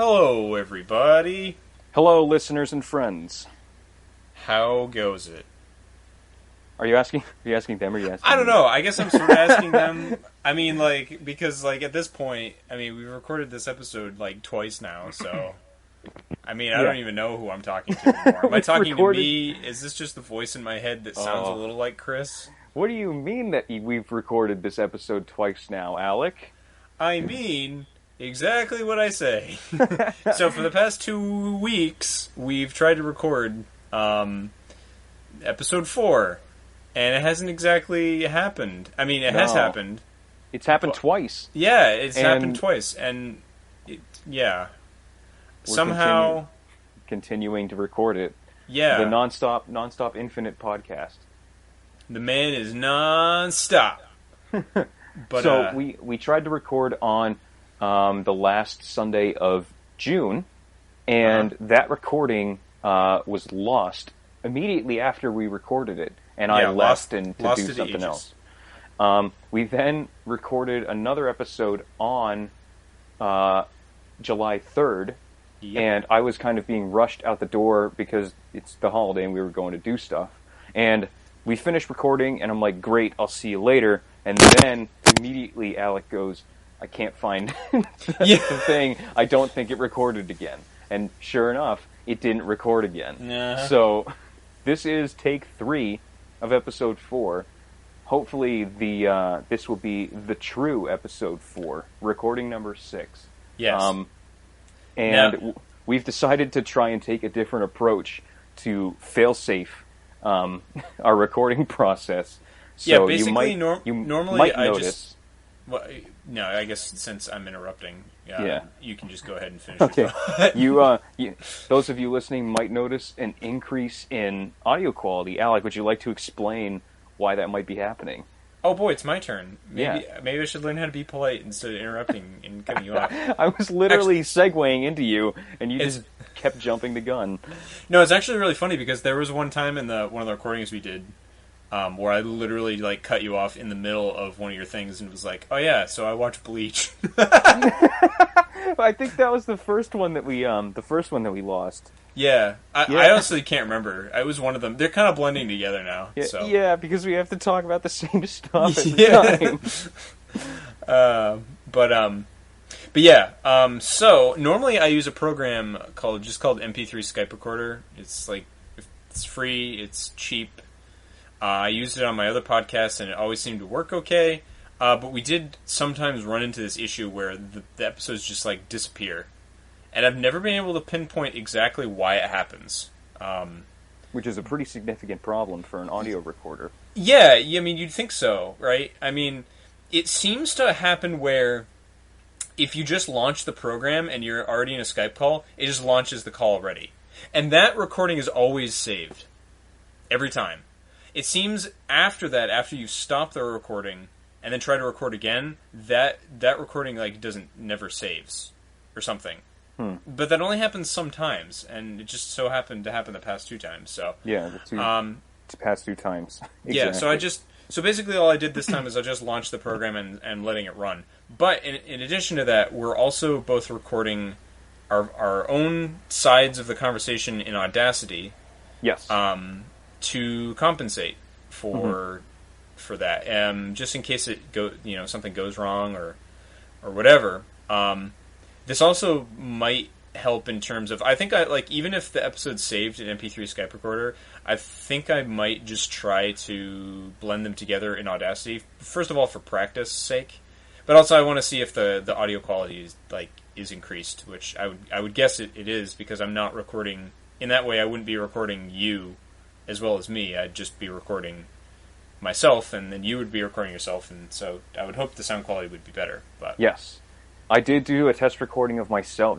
Hello, everybody. Hello, listeners and friends. How goes it? Are you asking them or are you asking I don't me? know. I guess I'm sort of asking them. I mean, because at this point, we've recorded this episode, twice now, so... I don't even know who I'm talking to anymore. Am I talking to me? Is this just the voice in my head that sounds a little like Chris? What do you mean that we've recorded this episode twice now, Alec? I mean... exactly what I say. So for the past 2 weeks, we've tried to record episode 4, and it hasn't exactly happened. It has happened. It's happened twice. Yeah, it's happened twice, and yeah. We're Somehow... continuing to record it. Yeah. The non-stop infinite podcast. The man is non-stop. But, so we tried to record on... the last Sunday of June, and that recording was lost immediately after we recorded it, and I left to do something else. We then recorded another episode on July 3rd, and I was kind of being rushed out the door because it's the holiday and we were going to do stuff. And we finished recording, and I'm like, great, I'll see you later. And then immediately Alec goes, I can't find the thing. I don't think it recorded again. And sure enough, it didn't record again. So this is take 3 of episode 4. Hopefully this will be the true episode 4, recording number 6. Yes. We've decided to try and take a different approach to fail-safe our recording process. So basically, you normally might I notice... just... Well, no, I guess since I'm interrupting, you can just go ahead and finish. Okay, those of you listening might notice an increase in audio quality. Alec, would you like to explain why that might be happening? Oh boy, it's my turn. Maybe I should learn how to be polite instead of interrupting and cutting you off. I was literally segueing into you, and you just kept jumping the gun. No, it's actually really funny because there was one time in one of the recordings we did. Where I literally cut you off in the middle of one of your things and was like, "Oh yeah, so I watched Bleach." I think that was the first one that we lost. Yeah, I honestly can't remember. I was one of them. They're kind of blending together now. Yeah, so. Yeah, because we have to talk about the same stuff every time. But yeah. So normally I use a program called MP3 Skype Recorder. It's it's free. It's cheap. I used it on my other podcasts, and it always seemed to work okay. But we did sometimes run into this issue where the episodes just disappear, and I've never been able to pinpoint exactly why it happens. Which is a pretty significant problem for an audio recorder. Yeah, you'd think so, right? It seems to happen where if you just launch the program and you're already in a Skype call, it just launches the call already, and that recording is always saved every time. It seems after you stop the recording and then try to record again, that recording never saves or something. But that only happens sometimes, and it just so happened to happen the past 2 times. So yeah, the past 2 times. Exactly. Yeah, so basically all I did this time is I just launched the program and letting it run. But in addition to that, we're also both recording our own sides of the conversation in Audacity. Yes. To compensate for that, just in case something goes wrong or whatever. This also might help in terms of, I think even if the episode's saved in MP3 Skype Recorder, I think I might just try to blend them together in Audacity. First of all, for practice sake, but also I want to see if the audio quality is increased, which I would guess it is, because I'm not recording in that way. I wouldn't be recording you as well as me. I'd just be recording myself, and then you would be recording yourself, and so I would hope the sound quality would be better. But yes, I did do a test recording of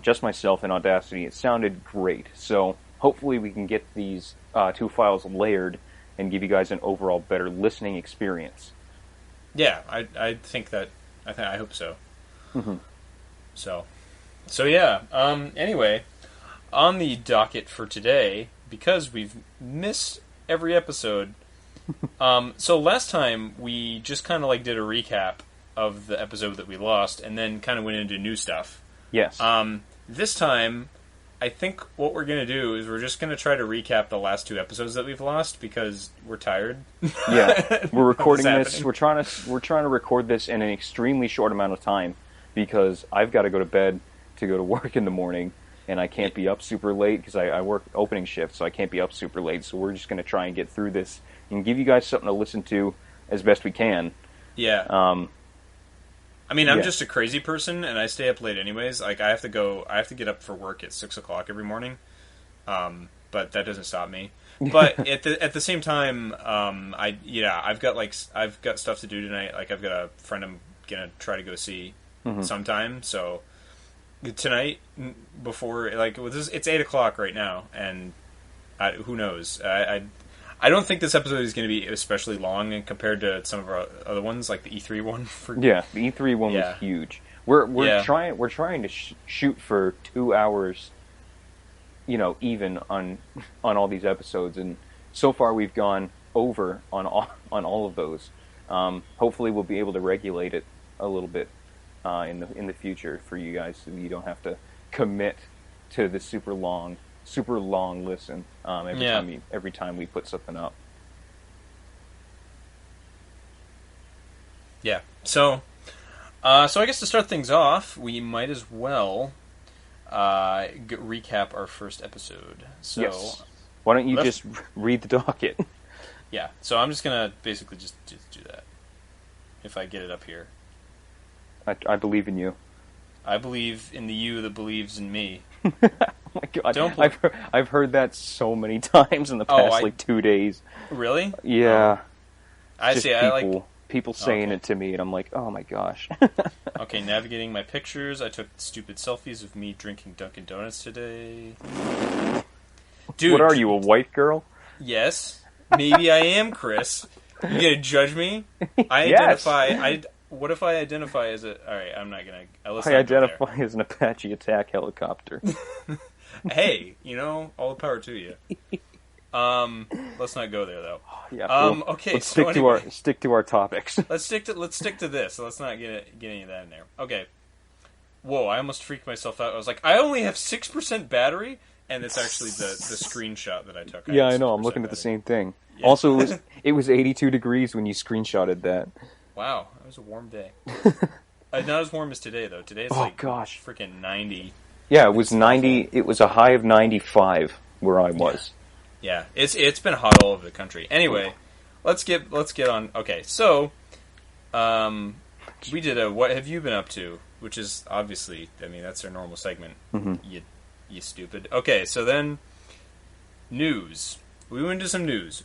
just myself in Audacity. It sounded great, so hopefully we can get these 2 files layered and give you guys an overall better listening experience. Yeah, I think that. I hope so. Mm-hmm. So yeah. Anyway, on the docket for today, because we've missed every episode. So last time we just kind of did a recap of the episode that we lost, and then kind of went into new stuff. Yes. this time, I think what we're going to do is we're just going to try to recap the last 2 episodes that we've lost because we're tired. Yeah, we're recording this. We're trying to record this in an extremely short amount of time because I've got to go to bed to go to work in the morning, and I can't be up super late because I work opening shift, so I can't be up super late. So we're just going to try and get through this and give you guys something to listen to as best we can. Yeah. I mean, I'm just a crazy person, and I stay up late anyways. Like, I have to get up for work at 6 o'clock every morning, but that doesn't stop me. But at the same time, I've got stuff to do tonight. Like, I've got a friend I'm gonna try to go see sometime. So tonight, before it's 8 o'clock right now, and who knows? I don't think this episode is going to be especially long compared to some of our other ones, like the E3 one. The E3 one was huge. We're trying to shoot for 2 hours, even on all these episodes, and so far we've gone over on all of those. Hopefully, we'll be able to regulate it a little bit in the future for you guys, so you don't have to commit to the super long listen every time we put something up. Yeah. So I guess to start things off, we might as well recap our first episode. So yes. Why don't you just read the docket? Yeah. So I'm just gonna basically just do that. If I get it up here. I believe in you. I believe in the you that believes in me. Oh my God. I've heard that so many times in the past 2 days. Really? Yeah. I see. People saying it to me, and I'm like, oh my gosh. Okay, navigating my pictures. I took stupid selfies of me drinking Dunkin' Donuts today. Dude, what are you, a white girl? Yes. Maybe I am, Chris. You gonna judge me? What if I identify as a... Alright, I'm not gonna... I identify as an Apache attack helicopter. Hey, all the power to you. Let's not go there, though. Yeah. Okay, let's stick to our topics. Let's stick to this. Let's not get any of that in there. Okay. Whoa! I almost freaked myself out. I was like, I only have 6% battery, and it's actually the screenshot that I took. I know. I'm looking at the same thing. Yeah. Also, it was 82 degrees when you screenshotted that. Wow, that was a warm day. Not as warm as today, though. Today's freaking 90. Yeah, it was 90. It was a high of 95 where I was. Yeah, it's been hot all over the country. Anyway, let's get on. Okay, so we did a what have you been up to, which is obviously, that's our normal segment. Mm-hmm. You stupid. Okay, so then news. We went into some news.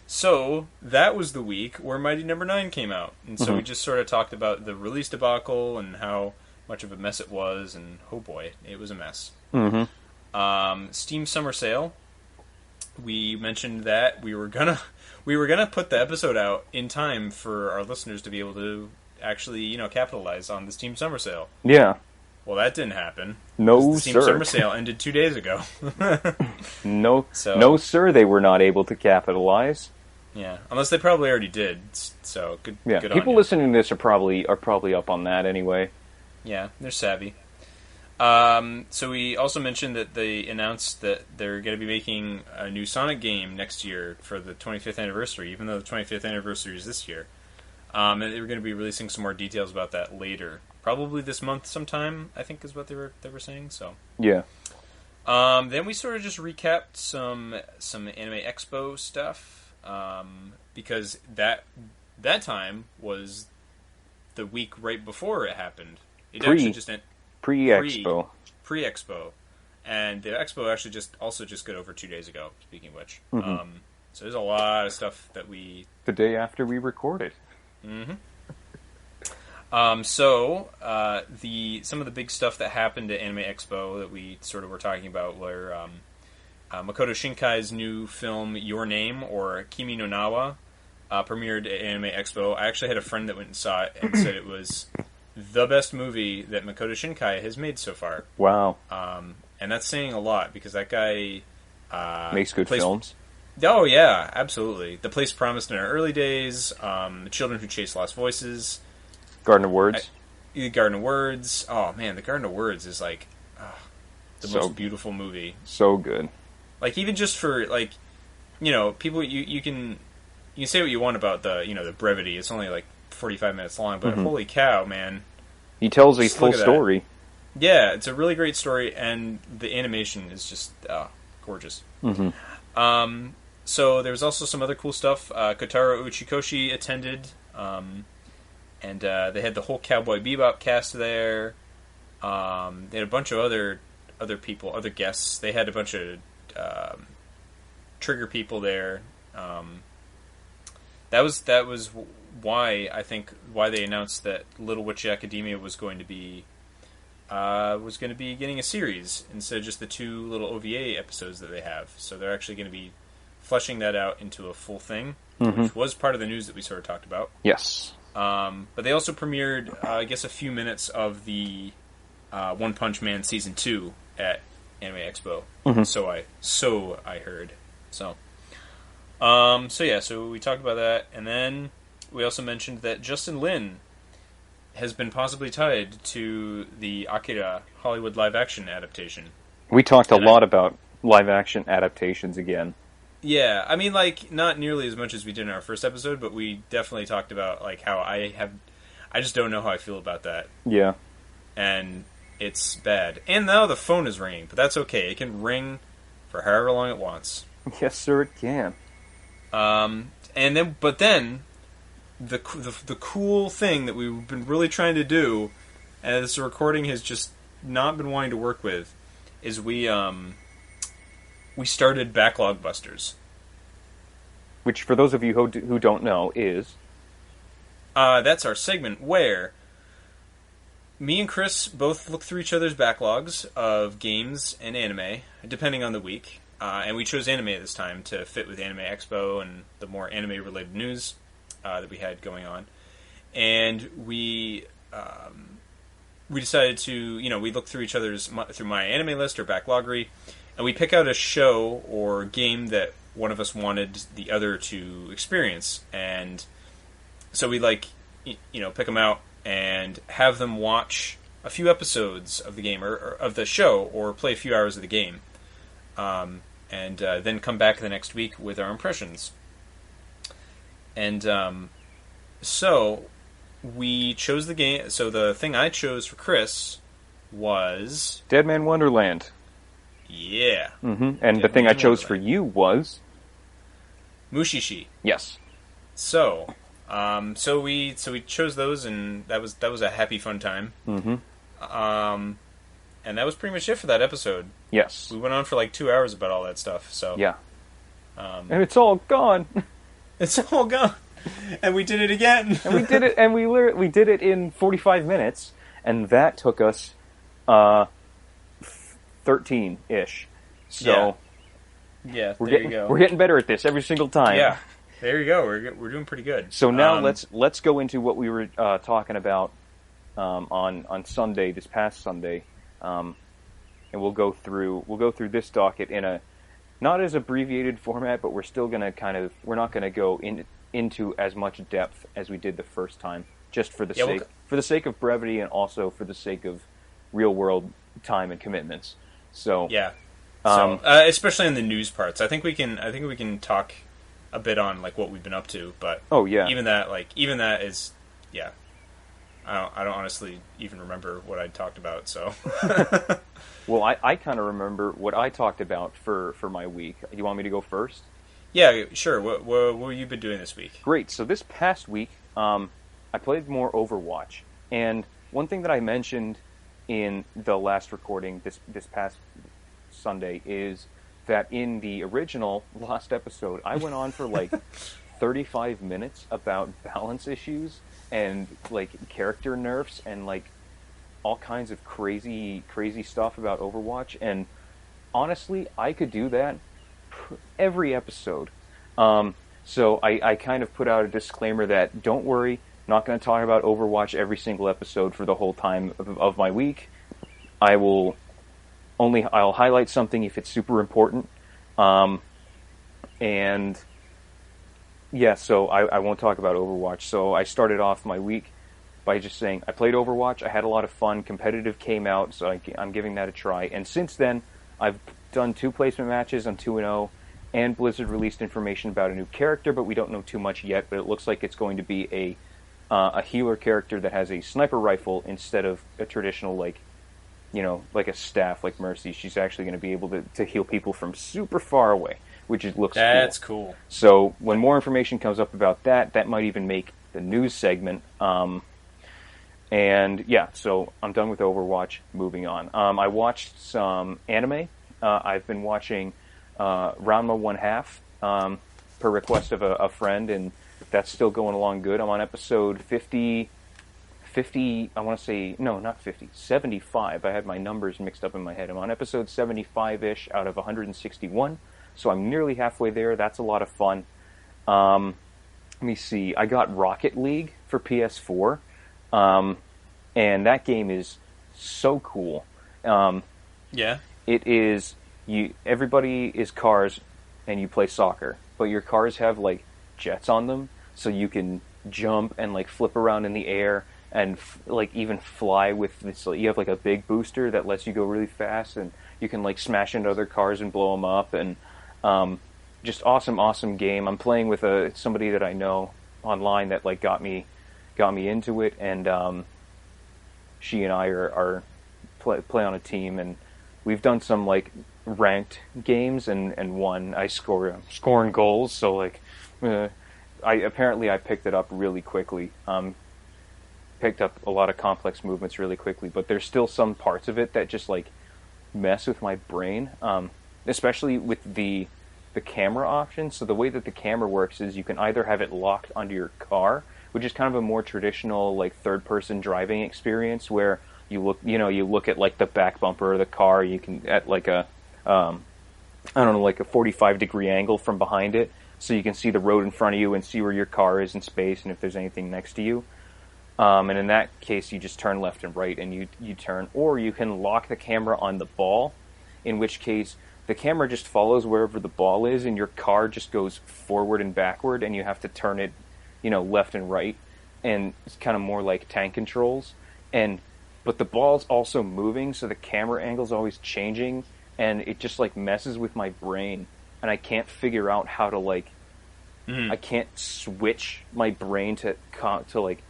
So that was the week where Mighty Number 9 came out, and so we just sort of talked about the release debacle and how much of a mess it was, and oh boy, it was a mess. Mm-hmm. Steam Summer Sale. We mentioned that we were gonna put the episode out in time for our listeners to be able to actually capitalize on the Steam Summer Sale. Yeah. Well, that didn't happen. No, the Steam Summer Sale ended 2 days ago. No, sir. They were not able to capitalize. Yeah, unless they probably already did. So good. Yeah, good people listening to this are probably up on that anyway. Yeah, they're savvy. So we also mentioned that they announced that they're going to be making a new Sonic game next year for the 25th anniversary, even though the 25th anniversary is this year. And they were going to be releasing some more details about that later, probably this month sometime, I think is what they were saying. So yeah. Then we sort of just recapped some Anime Expo stuff. Because that time was the week right before it happened. It actually just pre-Expo, and the Expo actually just got over 2 days ago. Speaking of which, so there's a lot of stuff that the day after we recorded. Mm-hmm. Some of the big stuff that happened at Anime Expo that we sort of were talking about were. Makoto Shinkai's new film, Your Name, or Kimi no Nawa, premiered at Anime Expo. I actually had a friend that went and saw it and said it was the best movie that Makoto Shinkai has made so far. Wow. And that's saying a lot, because that guy... makes good films. Oh, yeah, absolutely. The Place Promised in Our Early Days, The Children Who Chase Lost Voices. Garden of Words. The Garden of Words. Oh, man, The Garden of Words is like... the most beautiful movie. So good. Like, even just for, like, you know, people, you can say what you want about the, you know, the brevity. It's only like 45 minutes long, but holy cow, man. He tells a full story. Yeah, it's a really great story, and the animation is just gorgeous. So there was also some other cool stuff. Kotaro Uchikoshi attended, and they had the whole Cowboy Bebop cast there. They had a bunch of other people, other guests. They had a bunch of Trigger people there. That was why they announced that Little Witch Academia was going to be getting a series instead of just the 2 little OVA episodes that they have. So they're actually going to be fleshing that out into a full thing, which was part of the news that we sort of talked about. Yes. But they also premiered, I guess, a few minutes of the One Punch Man Season 2 at Anime Expo. So I heard. So we talked about that, and then we also mentioned that Justin Lin has been possibly tied to the Akira Hollywood live-action adaptation. We talked a lot about live-action adaptations again. Yeah, I mean, like, not nearly as much as we did in our first episode, but we definitely talked about, like, how I just don't know how I feel about that. Yeah. And it's bad. And now the phone is ringing, but that's okay. It can ring for however long it wants. Yes, sir, it can. But then the cool thing that we've been really trying to do, and this recording has just not been wanting to work with, is we started Backlog Busters. Which, for those of you who don't know, is... that's our segment where me and Chris both look through each other's backlogs of games and anime, depending on the week. And we chose anime this time to fit with Anime Expo and the more anime-related news that we had going on. And we decided to, we look through each other's, through my anime list or backloggery, and we pick out a show or game that one of us wanted the other to experience. And so we, pick them out and have them watch a few episodes of the game or of the show, or play a few hours of the game. And then come back the next week with our impressions. And so we chose the game. So the thing I chose for Chris was Dead Man Wonderland. Yeah. And Dead the thing I chose for you was Mushishi. Yes. So we chose those, and that was a happy, fun time. And that was pretty much it for that episode. Yes. We went on for like 2 hours about all that stuff. So yeah. And it's all gone. It's all gone. And we did it again. And we did it, and we did it in 45 minutes, and that took us 13-ish. So yeah, you go. We're getting better at this every single time. Yeah. There you go. We're doing pretty good. So now let's go into what we were talking about on Sunday, this past Sunday. And we'll go through this docket in a not as abbreviated format, but we're still going to we're not going to go into as much depth as we did the first time, just for the sake of brevity, and also for the sake of real world time and commitments. So yeah, especially in the news parts, I think we can talk a bit on like what we've been up to. But even that is I don't honestly even remember what I talked about, so... Well, I kind of remember what I talked about for my week. You want me to go first? Yeah, sure. What have you been doing this week? Great. So this past week, I played more Overwatch. And one thing that I mentioned in the last recording this past Sunday is that in the original Lost episode, I went on for like 35 minutes about balance issues and like character nerfs and like all kinds of crazy stuff about Overwatch. And honestly, I could do that every episode. So I kind of put out a disclaimer that don't worry, I'm not going to talk about Overwatch every single episode for the whole time of my week. I'll highlight something if it's super important. And yeah, so I won't talk about Overwatch. So I started off my week by just saying, I played Overwatch, I had a lot of fun, competitive came out, so I'm giving that a try. And since then, I've done 2 placement matches, I'm 2-0, and Blizzard released information about a new character, but we don't know too much yet, but it looks like it's going to be a healer character that has a sniper rifle instead of a traditional, like a staff like Mercy. She's actually going to be able to heal people from super far away, which looks cool. That's cool. So when more information comes up about that, that might even make the news segment. And yeah, so I'm done with Overwatch. Moving on. I watched some anime. I've been watching Ranma 1/2 per request of a friend, and that's still going along good. I'm on episode 50, I want to say, no, not 50, 75. I had my numbers mixed up in my head. I'm on episode 75-ish out of 161, so I'm nearly halfway there. That's a lot of fun. Let me see. I got Rocket League for PS4, and that game is so cool. Yeah. It is, everybody is cars, and you play soccer, but your cars have, like, jets on them, so you can jump and, like, flip around in the air, and like even fly with this. You have like a big booster that lets you go really fast, and you can like smash into other cars and blow them up. And just awesome game. I'm playing with somebody that I know online that like got me into it, and she and I are play on a team, and we've done some like ranked games and won. I scoring goals, so like I picked it up really quickly. Picked up a lot of complex movements really quickly, but there's still some parts of it that just like mess with my brain, especially with the camera option. So the way that the camera works is you can either have it locked onto your car, which is kind of a more traditional like third person driving experience where you look at like the back bumper of the car, you can at like a like a 45-degree angle from behind it, so you can see the road in front of you and see where your car is in space and if there's anything next to you. And in that case, you just turn left and right, and you turn. Or you can lock the camera on the ball, in which case the camera just follows wherever the ball is, and your car just goes forward and backward, and you have to turn it, left and right. And it's kind of more like tank controls. But the ball's also moving, so the camera angle's always changing, and it just like messes with my brain, and I can't figure out how to like. I can't switch my brain to like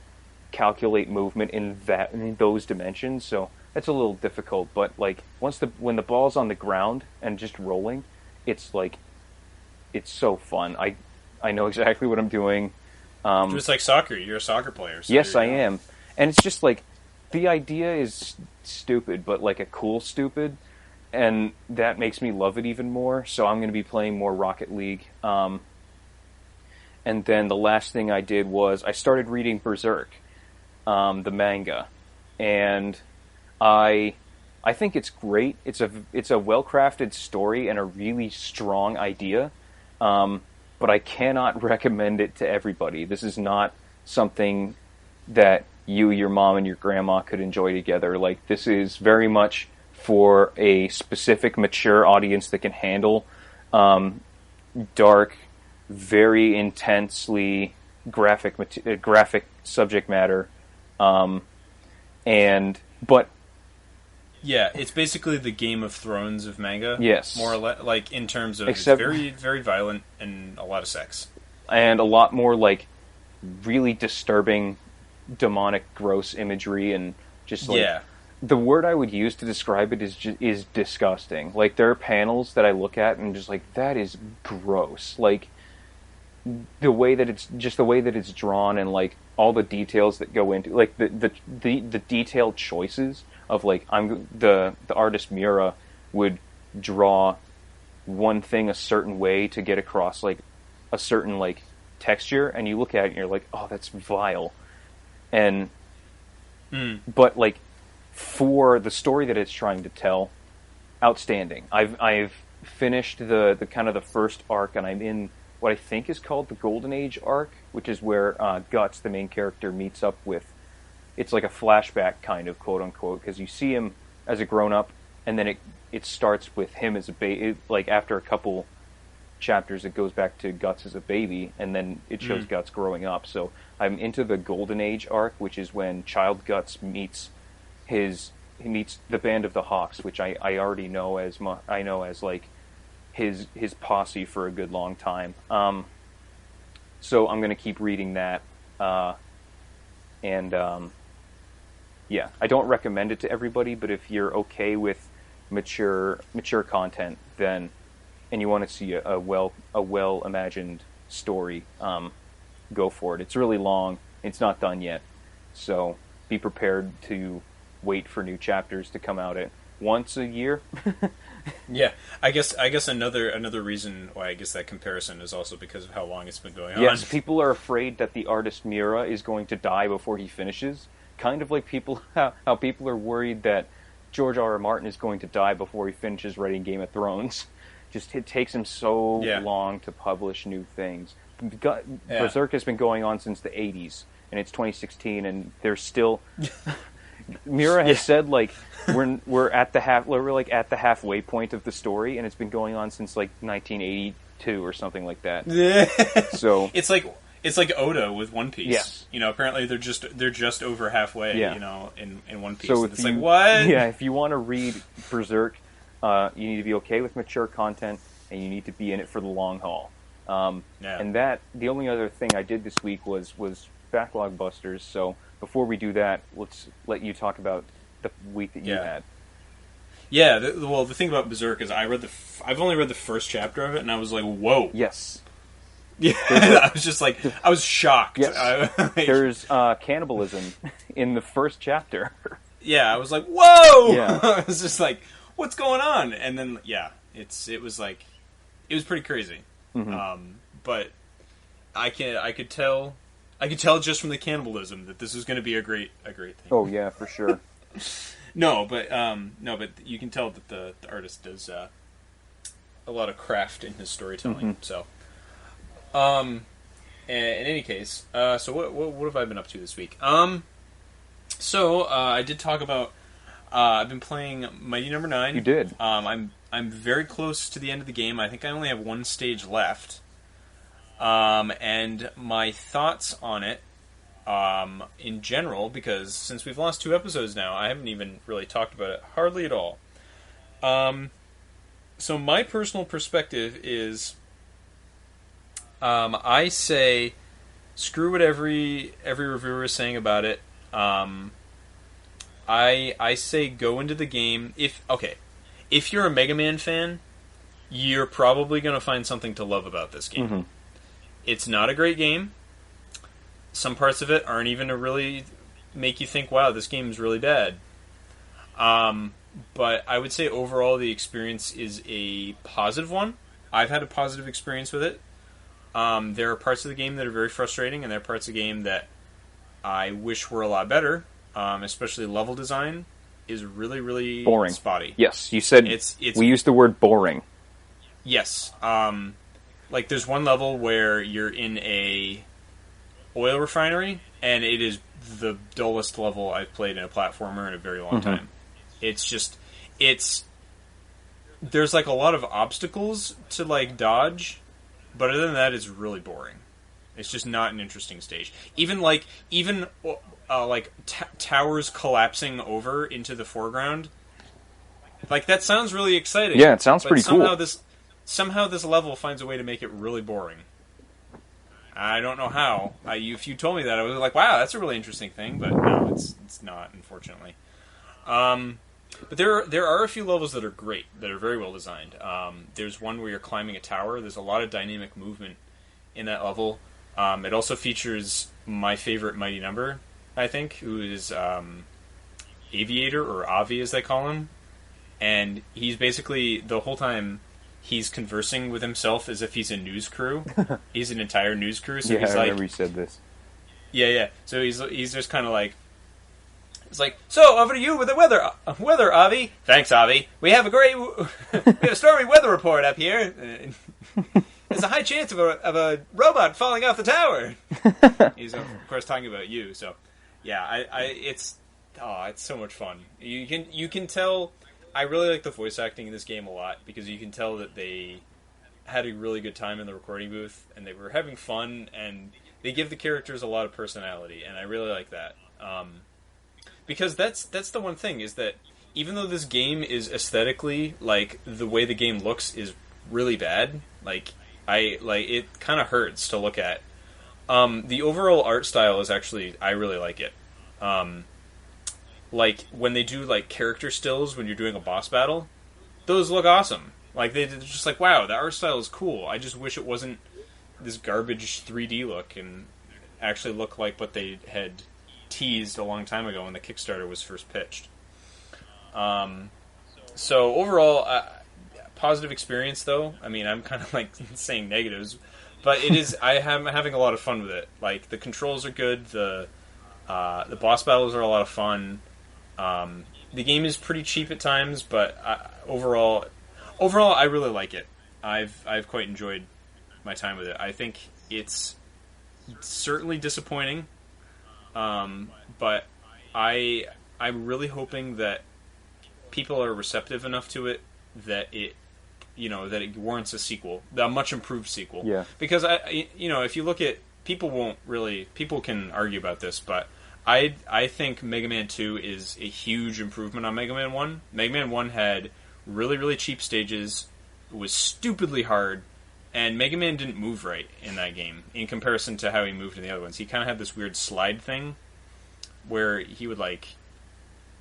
calculate movement in those dimensions, so that's a little difficult. But like when the ball's on the ground and just rolling, it's so fun. I know exactly what I'm doing. It's like soccer. You're a soccer player. So yes, I am, and it's just like the idea is stupid, but like a cool stupid, and that makes me love it even more. So I'm going to be playing more Rocket League. And then the last thing I did was I started reading Berserk. The manga, and I think it's great. It's a well-crafted story and a really strong idea, but I cannot recommend it to everybody. This is not something that you, your mom, and your grandma could enjoy together. Like, this is very much for a specific, mature audience that can handle dark, very intensely graphic subject matter. But yeah, it's basically the Game of Thrones of manga. Yes, more or less, like in terms of it's very, very violent and a lot of sex, and a lot more like really disturbing, demonic, gross imagery, and just like the word I would use to describe it is disgusting. Like there are panels that I look at and just like that is gross. Like the way that it's drawn and like all the details that go into like the detailed choices of like the artist Miura would draw one thing a certain way to get across like a certain like texture, and you look at it and you're like, oh, that's vile. And but like for the story that it's trying to tell, outstanding. I've finished the kind of the first arc, and I'm in what I think is called the Golden Age arc, which is where Guts, the main character, meets up with. It's like a flashback kind of, quote unquote, because you see him as a grown up, and then it starts with him as a baby, like after a couple chapters, it goes back to Guts as a baby, and then it shows Guts growing up. So I'm into the Golden Age arc, which is when Child Guts meets the Band of the Hawks, which I already know as like his posse for a good long time. So I'm going to keep reading that, and yeah, I don't recommend it to everybody, but if you're okay with mature content, then and you want to see a well imagined story, go for it. It's really long. It's not done yet, so be prepared to wait for new chapters to come out at once a year. Yeah, I guess another reason why I guess that comparison is also because of how long it's been going on. Yes, people are afraid that the artist Miura is going to die before he finishes. Kind of like how people are worried that George R. R. Martin is going to die before he finishes writing Game of Thrones. Just it takes him so long to publish new things. Berserk has been going on since the 80s, and it's 2016, and there's still... Miura has said like we're at the halfway point of the story, and it's been going on since like 1982 or something like that. So it's like Oda with One Piece. Yes. You know, apparently they're just over halfway. You know, in One Piece. So it's like what? Yeah, if you want to read Berserk, you need to be okay with mature content, and you need to be in it for the long haul. And the only other thing I did this week was Backlog Busters. So before we do that, let's let you talk about the week that you had. Yeah, the thing about Berserk is I've only read the first chapter of it, and I was like, whoa. Yes. Yeah, I was just like, I was shocked. Yes. There's cannibalism in the first chapter. Yeah, I was like, whoa! Yeah. I was just like, what's going on? And then, it was pretty crazy. Mm-hmm. But I could tell just from the cannibalism that this was going to be a great thing. Oh yeah, for sure. No, but you can tell that the artist does a lot of craft in his storytelling. Mm-hmm. So, in any case, so what have I been up to this week? So I did talk about I've been playing Mighty Number 9. You did. I'm very close to the end of the game. I think I only have one stage left. And my thoughts on it, in general, because since we've lost 2 episodes now, I haven't even really talked about it hardly at all. So my personal perspective is, I say, screw what every reviewer is saying about it. I say go into the game. If you're a Mega Man fan, you're probably going to find something to love about this game. Mm-hmm. It's not a great game. Some parts of it aren't even to really make you think, wow, this game is really bad. But I would say overall the experience is a positive one. I've had a positive experience with it. There are parts of the game that are very frustrating, and there are parts of the game that I wish were a lot better. Especially level design is really, really boring. Spotty. Yes, you said we used the word boring. Yes. Like there's one level where you're in a oil refinery, and it is the dullest level I've played in a platformer in a very long time. There's like a lot of obstacles to like dodge, but other than that, it's really boring. It's just not an interesting stage. Even towers collapsing over into the foreground, like that sounds really exciting. Yeah, it sounds pretty cool. Somehow this level finds a way to make it really boring. I don't know how. If you told me that, I was like, wow, that's a really interesting thing, but no, it's not, unfortunately. But there are a few levels that are great, that are very well designed. There's one where you're climbing a tower. There's a lot of dynamic movement in that level. It also features my favorite Mighty Number, I think, who is Aviator, or Avi as they call him. And he's basically, the whole time, he's conversing with himself as if he's a news crew. He's an entire news crew. So he's I remember you said this. Yeah. So he's just kind of like, it's like, so over to you with the weather, Avi. Thanks, Avi. We have a stormy weather report up here. There's a high chance of a robot falling off the tower. He's of course talking about you. So yeah, it's so much fun. You can tell. I really like the voice acting in this game a lot, because you can tell that they had a really good time in the recording booth, and they were having fun, and they give the characters a lot of personality, and I really like that. Because that's the one thing, is that even though this game is aesthetically, like, the way the game looks is really bad, it kind of hurts to look at. The overall art style is actually, I really like it. Like, when they do, like, character stills when you're doing a boss battle, those look awesome. Like, they're just like, wow, the art style is cool. I just wish it wasn't this garbage 3D look and actually look like what they had teased a long time ago when the Kickstarter was first pitched. So overall, positive experience though. I mean, I'm kind of like saying negatives, but it is. I'm having a lot of fun with it. Like, the controls are good. The boss battles are a lot of fun. The game is pretty cheap at times, but overall, I really like it. I've quite enjoyed my time with it. I think it's certainly disappointing, but I'm really hoping that people are receptive enough to it that it warrants a sequel, a much improved sequel. Yeah. Because if you look at, people can argue about this, but I think Mega Man 2 is a huge improvement on Mega Man 1. Mega Man 1 had really, really cheap stages, was stupidly hard, and Mega Man didn't move right in that game in comparison to how he moved in the other ones. He kind of had this weird slide thing where he would, like,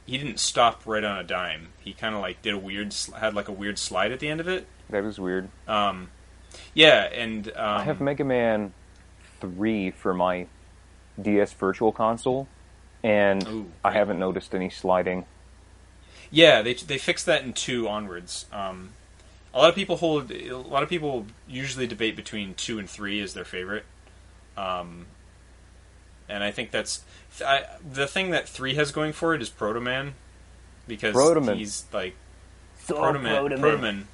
he didn't stop right on a dime. He kind of, like, had like a weird slide at the end of it. That was weird. Yeah, and I have Mega Man 3 for my DS Virtual Console, and I haven't noticed any sliding. Yeah, they fixed that in 2 onwards. A lot of people usually debate between 2 and 3 as their favorite. And I think that's the thing that 3 has going for it is Proto Man, because he's like Proto Man.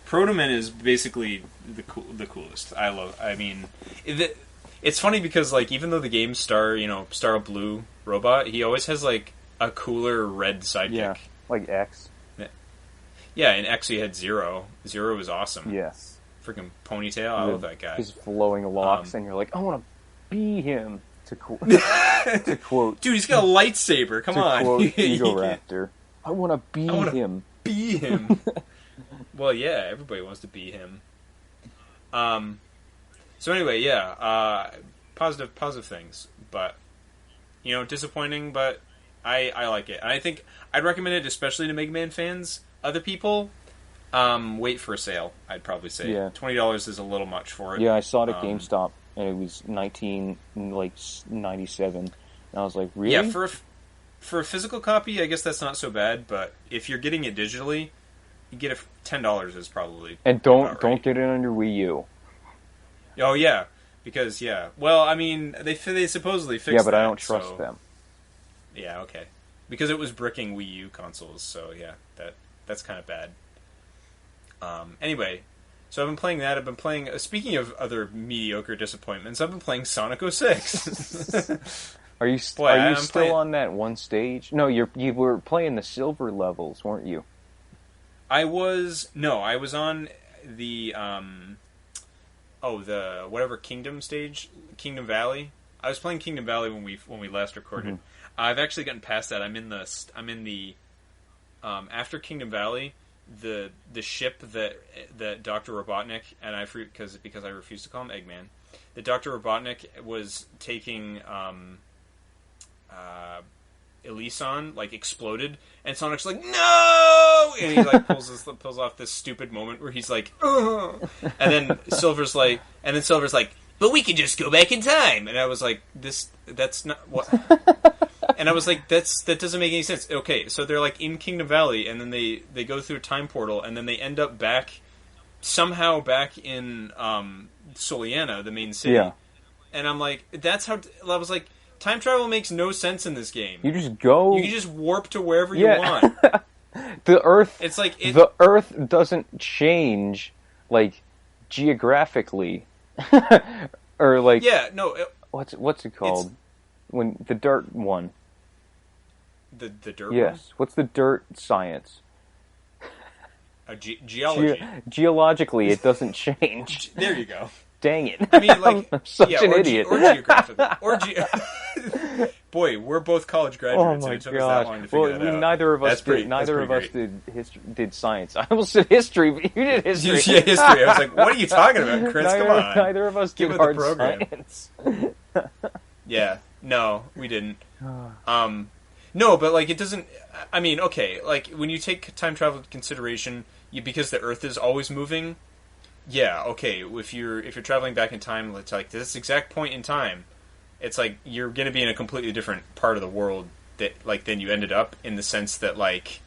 Proto Man is basically the coolest. It's funny because, like, even though the game star a blue robot, he always has like a cooler red sidekick. Yeah, like X. Yeah, in X he had Zero. Zero was awesome. Yes. Freaking ponytail. I love that guy. His flowing locks, and you're like, I want to be him. To quote, dude, he's got a lightsaber. Come on, quote Ego Raptor. I want to be him. Be him. Well, yeah, everybody wants to be him. So anyway, yeah, positive things, but disappointing. But I like it, and I think I'd recommend it, especially to Mega Man fans. Other people, wait for a sale. I'd probably say $20 is a little much for it. Yeah, I saw it at GameStop. And it was 1997, and I was like, "Really?" Yeah, for a physical copy, I guess that's not so bad. But if you're getting it digitally, you get it $10 is probably. And don't get it on your Wii U. Oh yeah, because well, I mean, they supposedly fixed. Yeah, but that, I don't trust them. Yeah, okay, because it was bricking Wii U consoles, so yeah, that's kind of bad. Anyway. So I've been playing that. I've been playing... speaking of other mediocre disappointments, I've been playing Sonic 06. Are you still on that one stage? No, you were playing the silver levels, weren't you? I was on the... the whatever Kingdom stage, Kingdom Valley. I was playing Kingdom Valley when we last recorded. Mm-hmm. I've actually gotten past that. I'm in the after Kingdom Valley... The ship that Dr. Robotnik and because I refuse to call him Eggman, that Dr. Robotnik was taking Elise on, like, exploded, and Sonic's like, no, and he like pulls off this stupid moment where he's like, ugh! and then Silver's like, but we can just go back in time, and I was like, that's not what. And I was like, that doesn't make any sense. Okay, so they're like in Kingdom Valley, and then they go through a time portal, and then they end up somehow back in Soliana, the main city. Yeah. And I'm like, I was like, time travel makes no sense in this game. You just go. You can just warp to wherever you want. The Earth. It's like the Earth doesn't change, like, geographically, or like. Yeah. No. What's it called? When the dirt one. The dirt. Yes. One? What's the dirt science? Geology. Geologically, it doesn't change. There you go. Dang it. I mean, like, I'm such an idiot. Or geographically. Boy, we're both college graduates, and it took us that long to figure that out. Neither of us did science. I almost said history, but you did history. Yeah, history. I was like, what are you talking about, Chris? Come on. Neither of us did hard science. Yeah. No, we didn't. No, but, like, it doesn't... I mean, okay, like, when you take time travel into consideration, because the Earth is always moving... Yeah, okay, if you're traveling back in time, it's like this exact point in time, it's like you're going to be in a completely different part of the world than you ended up, in the sense that, like,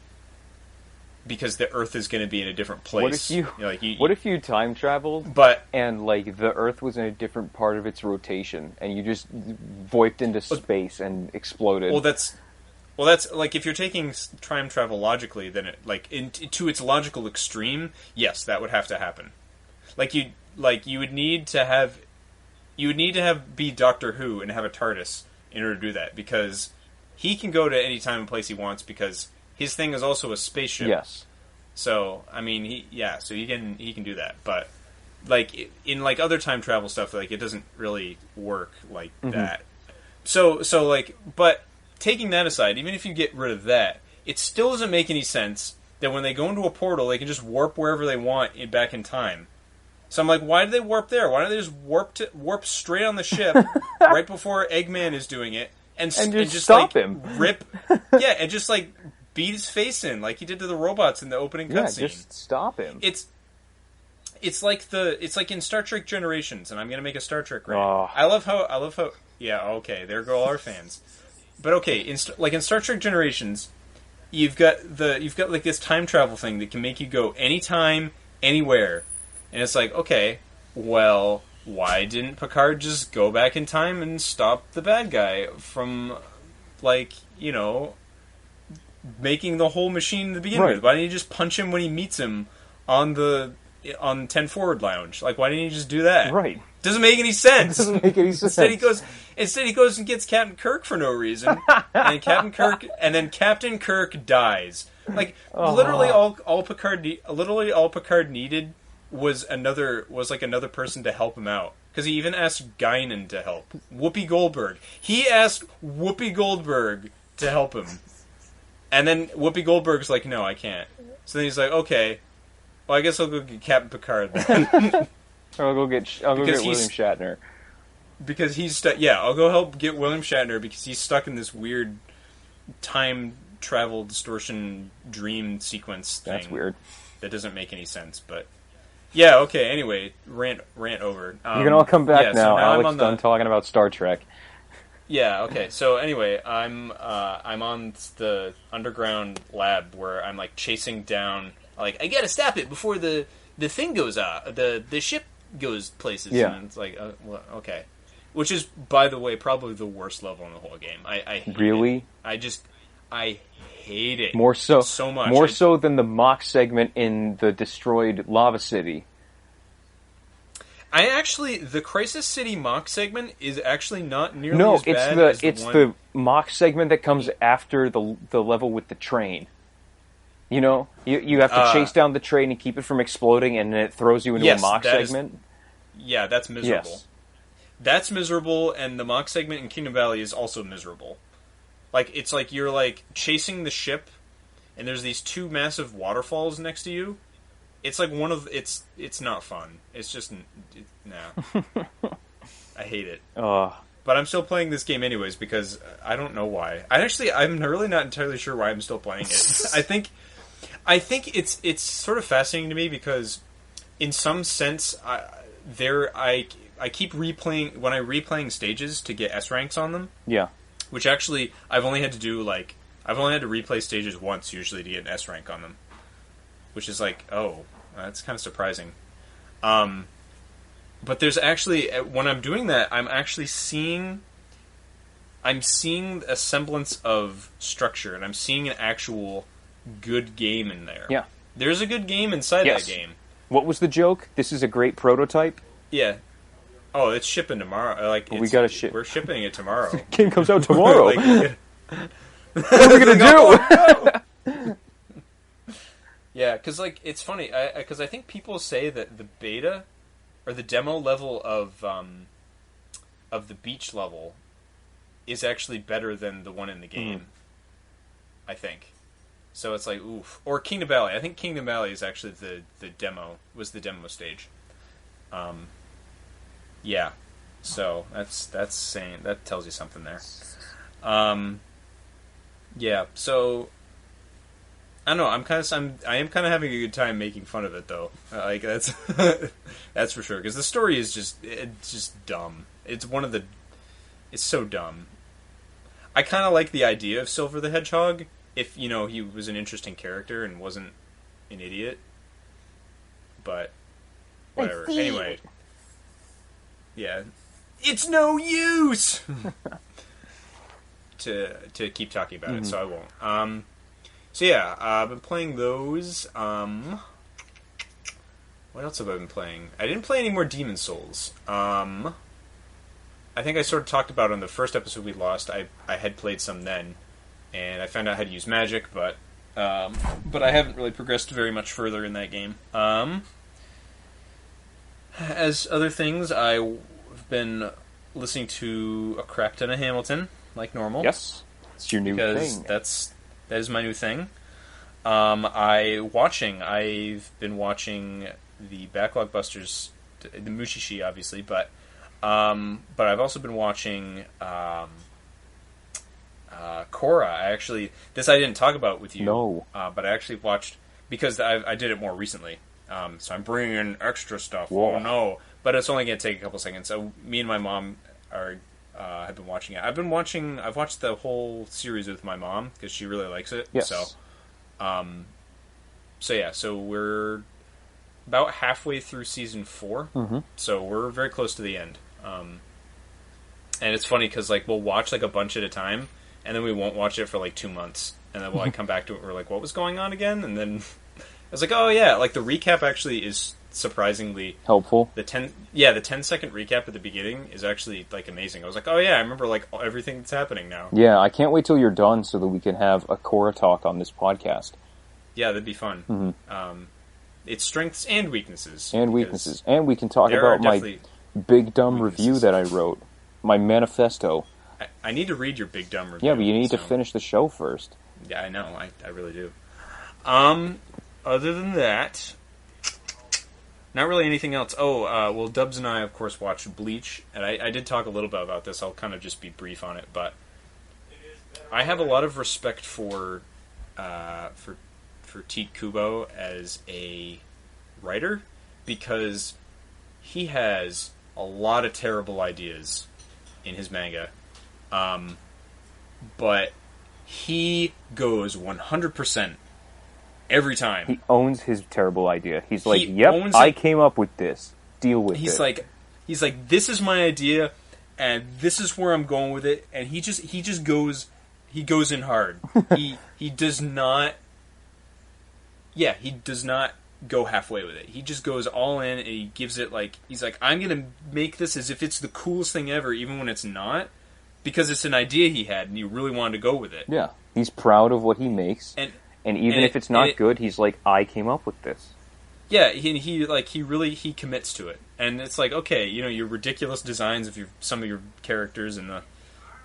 because the Earth is going to be in a different place. What if you time traveled, and, like, the Earth was in a different part of its rotation, and you just voiped into space and exploded? Well, that's like, if you're taking time travel logically, then it, like, to its logical extreme, yes, that would have to happen. You would need to have be Doctor Who and have a TARDIS in order to do that, because he can go to any time and place he wants, because his thing is also a spaceship. Yes. So I mean, he can do that, but like in like other time travel stuff, like, it doesn't really work like that. So like, but taking that aside, even if you get rid of that, it still doesn't make any sense that when they go into a portal, they can just warp wherever they want back in time. So I'm like, why did they warp there? Why don't they just warp straight on the ship right before Eggman is doing it and just stop like, him? And just like beat his face in like he did to the robots in the opening cutscene. Yeah, just stop him. It's like in Star Trek Generations, and I'm gonna make a Star Trek rating. Oh. I love how. Yeah, okay, there go all our fans. But okay, in Star Trek Generations, you've got like this time travel thing that can make you go anytime, anywhere. And it's like, okay, well, why didn't Picard just go back in time and stop the bad guy from, like, you know, making the whole machine to begin with? Why didn't he just punch him when he meets him on 10 Forward Lounge? Like, why didn't he just do that? Right. Doesn't make any sense. Doesn't make any sense. Instead he goes and gets Captain Kirk for no reason, and Captain Kirk dies. Like, literally all Picard needed was another person to help him out, because he even asked Guinan to help. Whoopi Goldberg. He asked Whoopi Goldberg to help him, and then Whoopi Goldberg's like, "No, I can't." So then he's like, "Okay, well, I guess I'll go get Captain Picard then." Or I'll go get William Shatner, because he's stuck. Yeah, I'll go help get William Shatner because he's stuck in this weird time travel distortion dream sequence thing. That's weird. That doesn't make any sense, but. Yeah, okay, anyway, rant over. You can all come back now. Alex done talking about Star Trek. Yeah, okay, so anyway, I'm on the underground lab where I'm, like, chasing down, like, I gotta stop it before the thing goes out, the ship goes places, and it's like, well, okay. Which is, by the way, probably the worst level in the whole game. I hate really? it. I hate it so much. More so than the mock segment in the destroyed Lava City. The Crisis City mock segment is actually not nearly as bad as the mock segment that comes after the level with the train. You know, you have to chase down the train and keep it from exploding, and then it throws you into a mock segment. Yeah, that's miserable. Yes. That's miserable, and the mock segment in Kingdom Valley is also miserable. Like, it's like you're, like, chasing the ship, and there's these two massive waterfalls next to you. It's like it's not fun. It's just, nah. I hate it. But I'm still playing this game anyways, because I don't know why. I'm really not entirely sure why I'm still playing it. I think it's sort of fascinating to me, because in some sense, I keep replaying, when I'm replaying stages to get S ranks on them. Yeah. Which actually, I've only had to replay stages once, usually, to get an S rank on them. Which is like, that's kind of surprising. But there's actually, when I'm doing that, I'm seeing a semblance of structure, and I'm seeing an actual good game in there. Yeah. There's a good game inside that game. What was the joke? This is a great prototype? Yeah. Oh, it's shipping tomorrow. We gotta ship. We're shipping it tomorrow. The game comes out tomorrow. What are we gonna do? Yeah, because like it's funny, because I think people say that the beta or the demo level of the beach level is actually better than the one in the game. I think. So it's like oof. Or Kingdom Valley. I think Kingdom Valley is actually the demo stage. Yeah. So that's saying that tells you something there. Yeah. So I don't know. I am kind of having a good time making fun of it though. Like that's that's for sure because the story is it's just dumb. It's so dumb. I kind of like the idea of Silver the Hedgehog if he was an interesting character and wasn't an idiot. But whatever. Anyway. Yeah. It's no use to keep talking about it, so I won't. So yeah, I've been playing those. What else have I been playing? I didn't play any more Demon Souls. I think I sort of talked about on the first episode we lost. I had played some then, and I found out how to use magic, but I haven't really progressed very much further in that game. As other things, I've been listening to a crap ton of Hamilton, like normal. Yes, it's your new thing. That is my new thing. I've been watching the Backlog Busters, the Mushishi, obviously, but I've also been watching Korra. This I didn't talk about with you. No. But I actually watched because I did it more recently. So I'm bringing in extra stuff. Whoa. Oh no! But it's only going to take a couple seconds. So me and my mom have been watching it. I've watched the whole series with my mom because she really likes it. Yes. So we're about halfway through season 4. Mm-hmm. So we're very close to the end. And it's funny because like we'll watch like a bunch at a time, and then we won't watch it for like 2 months, and then we'll like come back to it. And we're like, what was going on again? And then I was like, oh yeah, like the recap actually is surprisingly helpful. The 10-second recap at the beginning is actually like amazing. I was like, oh yeah, I remember like everything that's happening now. Yeah, I can't wait till you're done so that we can have a Korra talk on this podcast. Yeah, that'd be fun. Mm-hmm. Its strengths and weaknesses. And we can talk about my big dumb review that I wrote, my manifesto. I need to read your big dumb review. Yeah, but you need to finish the show first. Yeah, I know. I really do. Other than that, not really anything else. Well, Dubs and I, of course, watched Bleach, and I did talk a little bit about this. I'll kind of just be brief on it, but I have a lot of respect for Tite Kubo as a writer because he has a lot of terrible ideas in his manga, but he goes 100% every time. He owns his terrible idea. He's like, "Yep, I came up with this. Deal with it." He's like, "This is my idea, and this is where I'm going with it." And he just goes in hard. he does not. Yeah, he does not go halfway with it. He just goes all in, and he gives it like he's like, "I'm gonna make this as if it's the coolest thing ever, even when it's not." Because it's an idea he had, and he really wanted to go with it. Yeah, he's proud of what he makes, and even if it's not good, he's like, "I came up with this." Yeah, he really commits to it, and it's like, okay, your ridiculous designs of some of your characters and the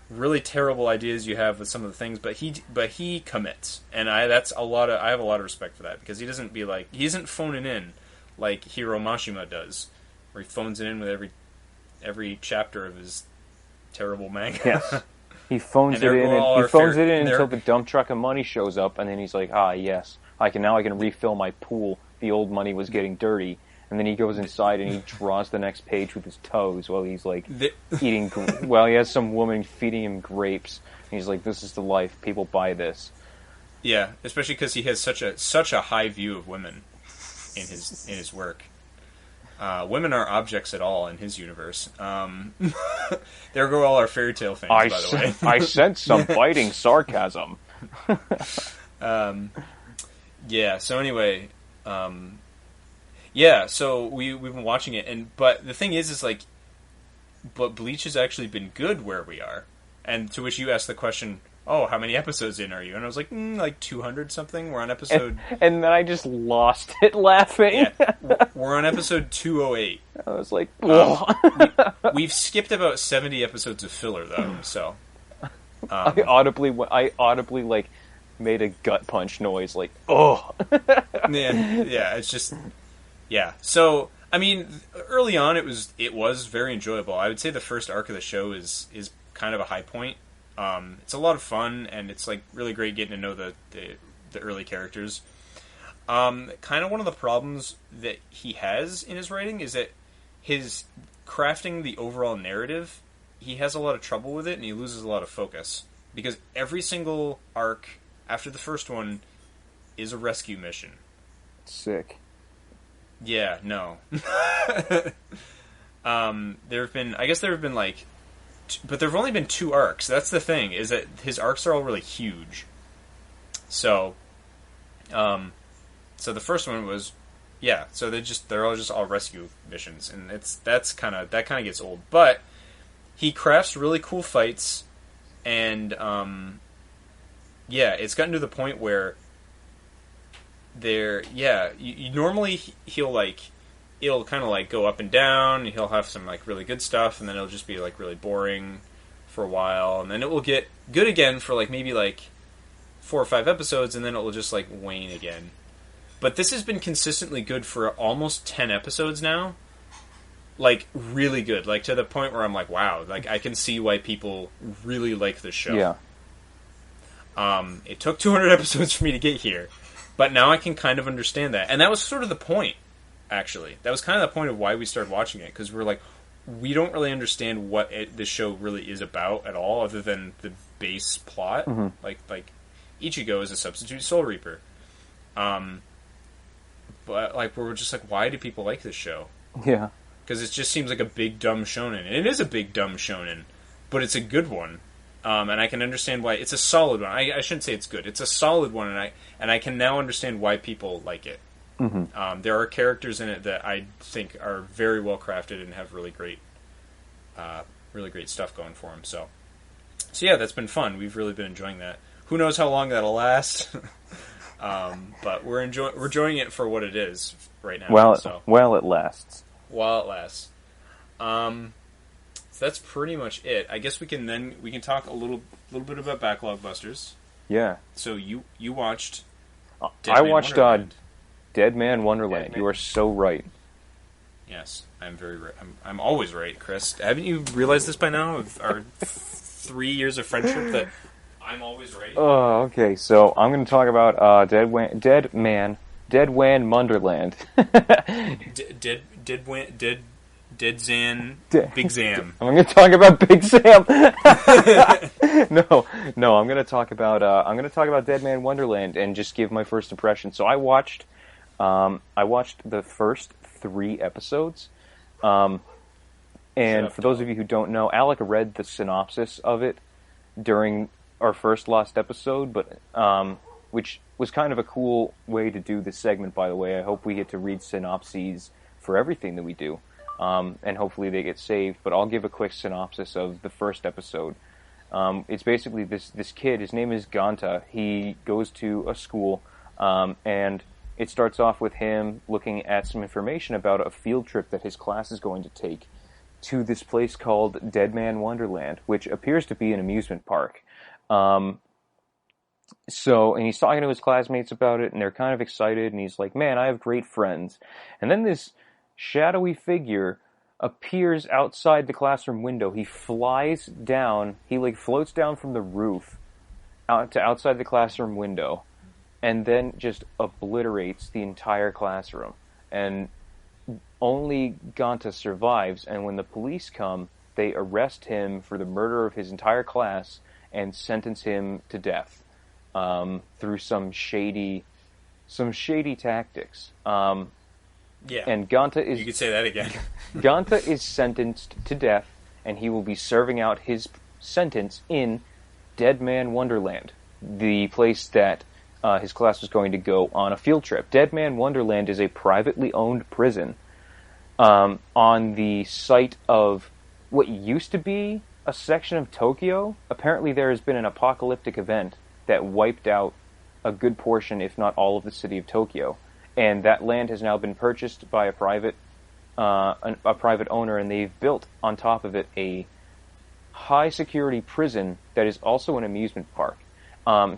really terrible ideas you have with some of the things, but he commits, and I have a lot of respect for that because he isn't phoning in like Hiro Mashima does, where he phones it in with every chapter of his terrible manga. Yes. He phones it in until the dump truck of money shows up, and then he's like, yes, I can refill my pool. The old money was getting dirty. And then he goes inside and he draws the next page with his toes while he's like eating, while he has some woman feeding him grapes. And he's like, this is the life. People buy this. Yeah, especially because he has such a high view of women in his work. Women are objects at all in his universe. There go all our fairy tale fans, by the way. I sense some biting sarcasm. Yeah, so anyway, yeah, so we've been watching it, but the thing is like, but Bleach has actually been good where we are, and to which you asked the question, "Oh, how many episodes in are you?" And I was like, "Like 200 something. We're on episode." And then I just lost it laughing. Yeah, we're on episode 208. I was like, we've skipped about 70 episodes of filler though, so I audibly like made a gut punch noise, like, oh. yeah, it's just, yeah. So I mean, early on it was very enjoyable. I would say the first arc of the show is kind of a high point. It's a lot of fun, and it's like really great getting to know the early characters. Kind of one of the problems that he has in his writing is that his crafting the overall narrative, he has a lot of trouble with it, and he loses a lot of focus. Because every single arc after the first one is a rescue mission. Sick. Yeah, no. There have been like... But there have only been 2 arcs. That's the thing, is that his arcs are all really huge. So the first one was... Yeah, so they're all rescue missions, and that kind of gets old. But he crafts really cool fights, and it's gotten to the point where normally it'll kind of like go up and down. He'll have some like really good stuff, and then it'll just be like really boring for a while, and then it will get good again for like maybe like 4 or 5 episodes, and then it will just like wane again. But this has been consistently good for almost 10 episodes now. Like, really good. Like, to the point where I'm like, wow. Like, I can see why people really like this show. Yeah. It took 200 episodes for me to get here. But now I can kind of understand that. And that was sort of the point, actually. That was kind of the point of why we started watching it. Because we're like, we don't really understand what this show really is about at all, other than the base plot. Mm-hmm. Like Ichigo is a substitute Soul Reaper. But like, we're just like, why do people like this show? Yeah. Because it just seems like a big dumb shonen. And it is a big dumb shonen, but it's a good one. And I can understand why it's a solid one. I shouldn't say it's good. It's a solid one, and I can now understand why people like it. Mm-hmm. There are characters in it that I think are very well crafted and have really great stuff going for them. So yeah, that's been fun. We've really been enjoying that. Who knows how long that'll last? But we're enjoying it for what it is right now. While it lasts. While it lasts. So that's pretty much it. I guess we can talk a little bit about Backlog Busters. Yeah. So you watched I watched Dead Man Wonderland. You are so right. Yes, I'm very right. I'm always right, Chris. Haven't you realized this by now? Of our 3 years of friendship, that I'm always right. Oh, okay. So I'm going to talk about Dead Man Wonderland. Big Zam. I'm going to talk about Big Sam. No. I'm going to talk about Dead Man Wonderland and just give my first impression. So I watched the first 3 episodes. And for those of you who don't know, Alec read the synopsis of it during our first Lost episode, but which was kind of a cool way to do this segment, by the way. I hope we get to read synopses for everything that we do. And hopefully they get saved, but I'll give a quick synopsis of the first episode. It's basically this kid, his name is Ganta. He goes to a school, and it starts off with him looking at some information about a field trip that his class is going to take to this place called Dead Man Wonderland, which appears to be an amusement park. And he's talking to his classmates about it, and they're kind of excited, and he's like, man, I have great friends. And then this shadowy figure appears outside the classroom window. He flies down, he floats down from the roof out to outside the classroom window, and then just obliterates the entire classroom. And only Ganta survives, and when the police come, they arrest him for the murder of his entire class and sentence him to death through some shady tactics. Yeah. And Ganta is... You could say that again. Ganta is sentenced to death, and he will be serving out his sentence in Dead Man Wonderland, the place that his class was going to go on a field trip. Dead Man Wonderland is a privately owned prison on the site of what used to be a section of Tokyo. Apparently, there has been an apocalyptic event that wiped out a good portion, if not all, of the city of Tokyo, and that land has now been purchased by a private owner, and they've built on top of it a high security prison that is also an amusement park.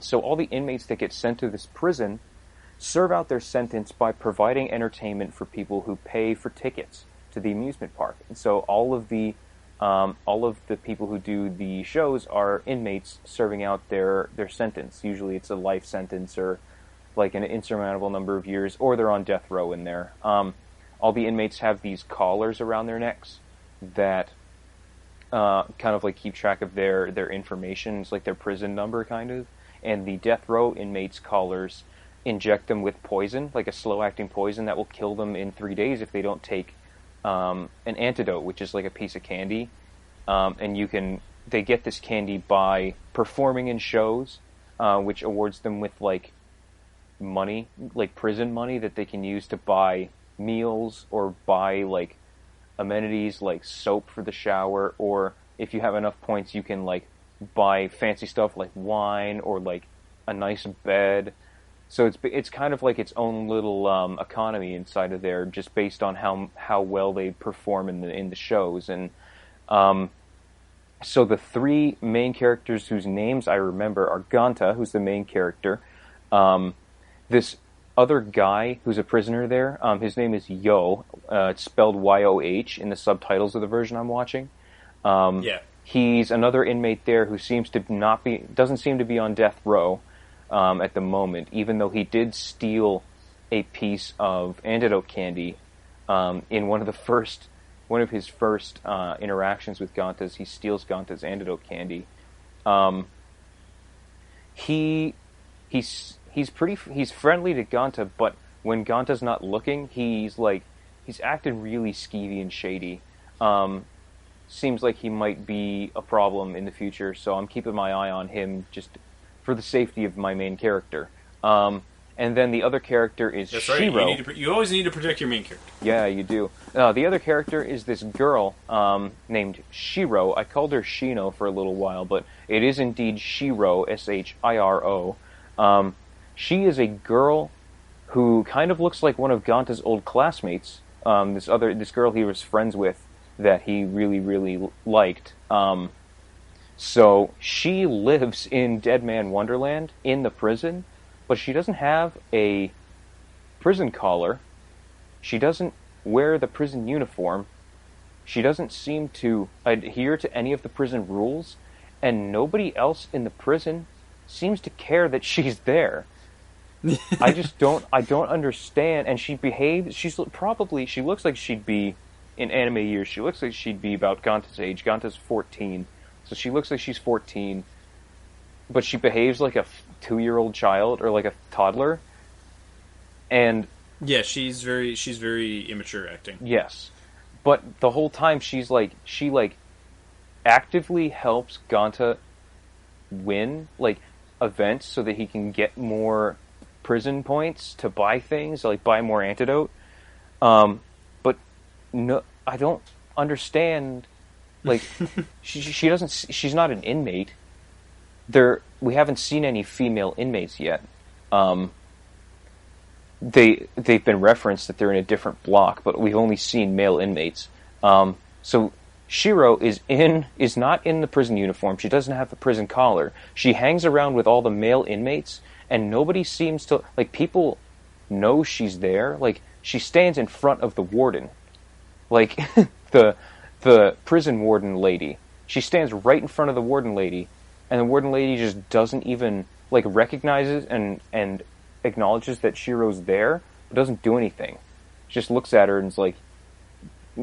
So all the inmates that get sent to this prison serve out their sentence by providing entertainment for people who pay for tickets to the amusement park. And so all of the people who do the shows are inmates serving out their sentence. Usually it's a life sentence or like an insurmountable number of years, or they're on death row in there. All the inmates have these collars around their necks that kind of like keep track of their information. It's like their prison number, kind of. And the death row inmates' collars inject them with poison, like a slow-acting poison that will kill them in 3 days if they don't take an antidote, which is like a piece of candy. And they get this candy by performing in shows, which awards them with like money, like prison money that they can use to buy meals or buy like amenities like soap for the shower, or if you have enough points you can like buy fancy stuff like wine or like a nice bed. So it's kind of like its own little economy inside of there, just based on how well they perform in the shows. And so the three main characters whose names I remember are Ganta, who's the main character. This other guy who's a prisoner there, his name is Yo. It's spelled Y-O-H in the subtitles of the version I'm watching. Yeah. He's another inmate there who doesn't seem to be on death row at the moment, even though he did steal a piece of antidote candy in one of his first interactions with Ganta's. He steals Ganta's antidote candy. He's friendly to Ganta, but when Ganta's not looking, he's acting really skeevy and shady. Seems like he might be a problem in the future, so I'm keeping my eye on him just for the safety of my main character. And then the other character is Shiro. Right. You always need to protect your main character. Yeah, you do. The other character is this girl named Shiro. I called her Shino for a little while, but it is indeed Shiro, S-H-I-R-O. She is a girl who kind of looks like one of Ganta's old classmates. This girl he was friends with that he really, really liked. So she lives in Dead Man Wonderland in the prison, but she doesn't have a prison collar. She doesn't wear the prison uniform. She doesn't seem to adhere to any of the prison rules, and nobody else in the prison seems to care that she's there. I don't understand. And she looks like she'd be, in anime years, she looks like she'd be about Ganta's age. Ganta's 14. So she looks like she's 14, but she behaves like a 2-year-old child or like a toddler. And yeah, she's very immature acting. Yes. But the whole time she actively helps Ganta win like events so that he can get more prison points to buy things, like buy more antidote. But no, I don't understand. Like she's not an inmate. We haven't seen any female inmates yet. They've been referenced that they're in a different block, but we've only seen male inmates. So Shiro is not in the prison uniform. She doesn't have the prison collar. She hangs around with all the male inmates, and nobody seems to, like, people know she's there. Like, she stands in front of the warden. Like, the prison warden lady. She stands right in front of the warden lady, and the warden lady just doesn't even, like, recognizes and acknowledges that Shiro's there, but doesn't do anything. She just looks at her and is like,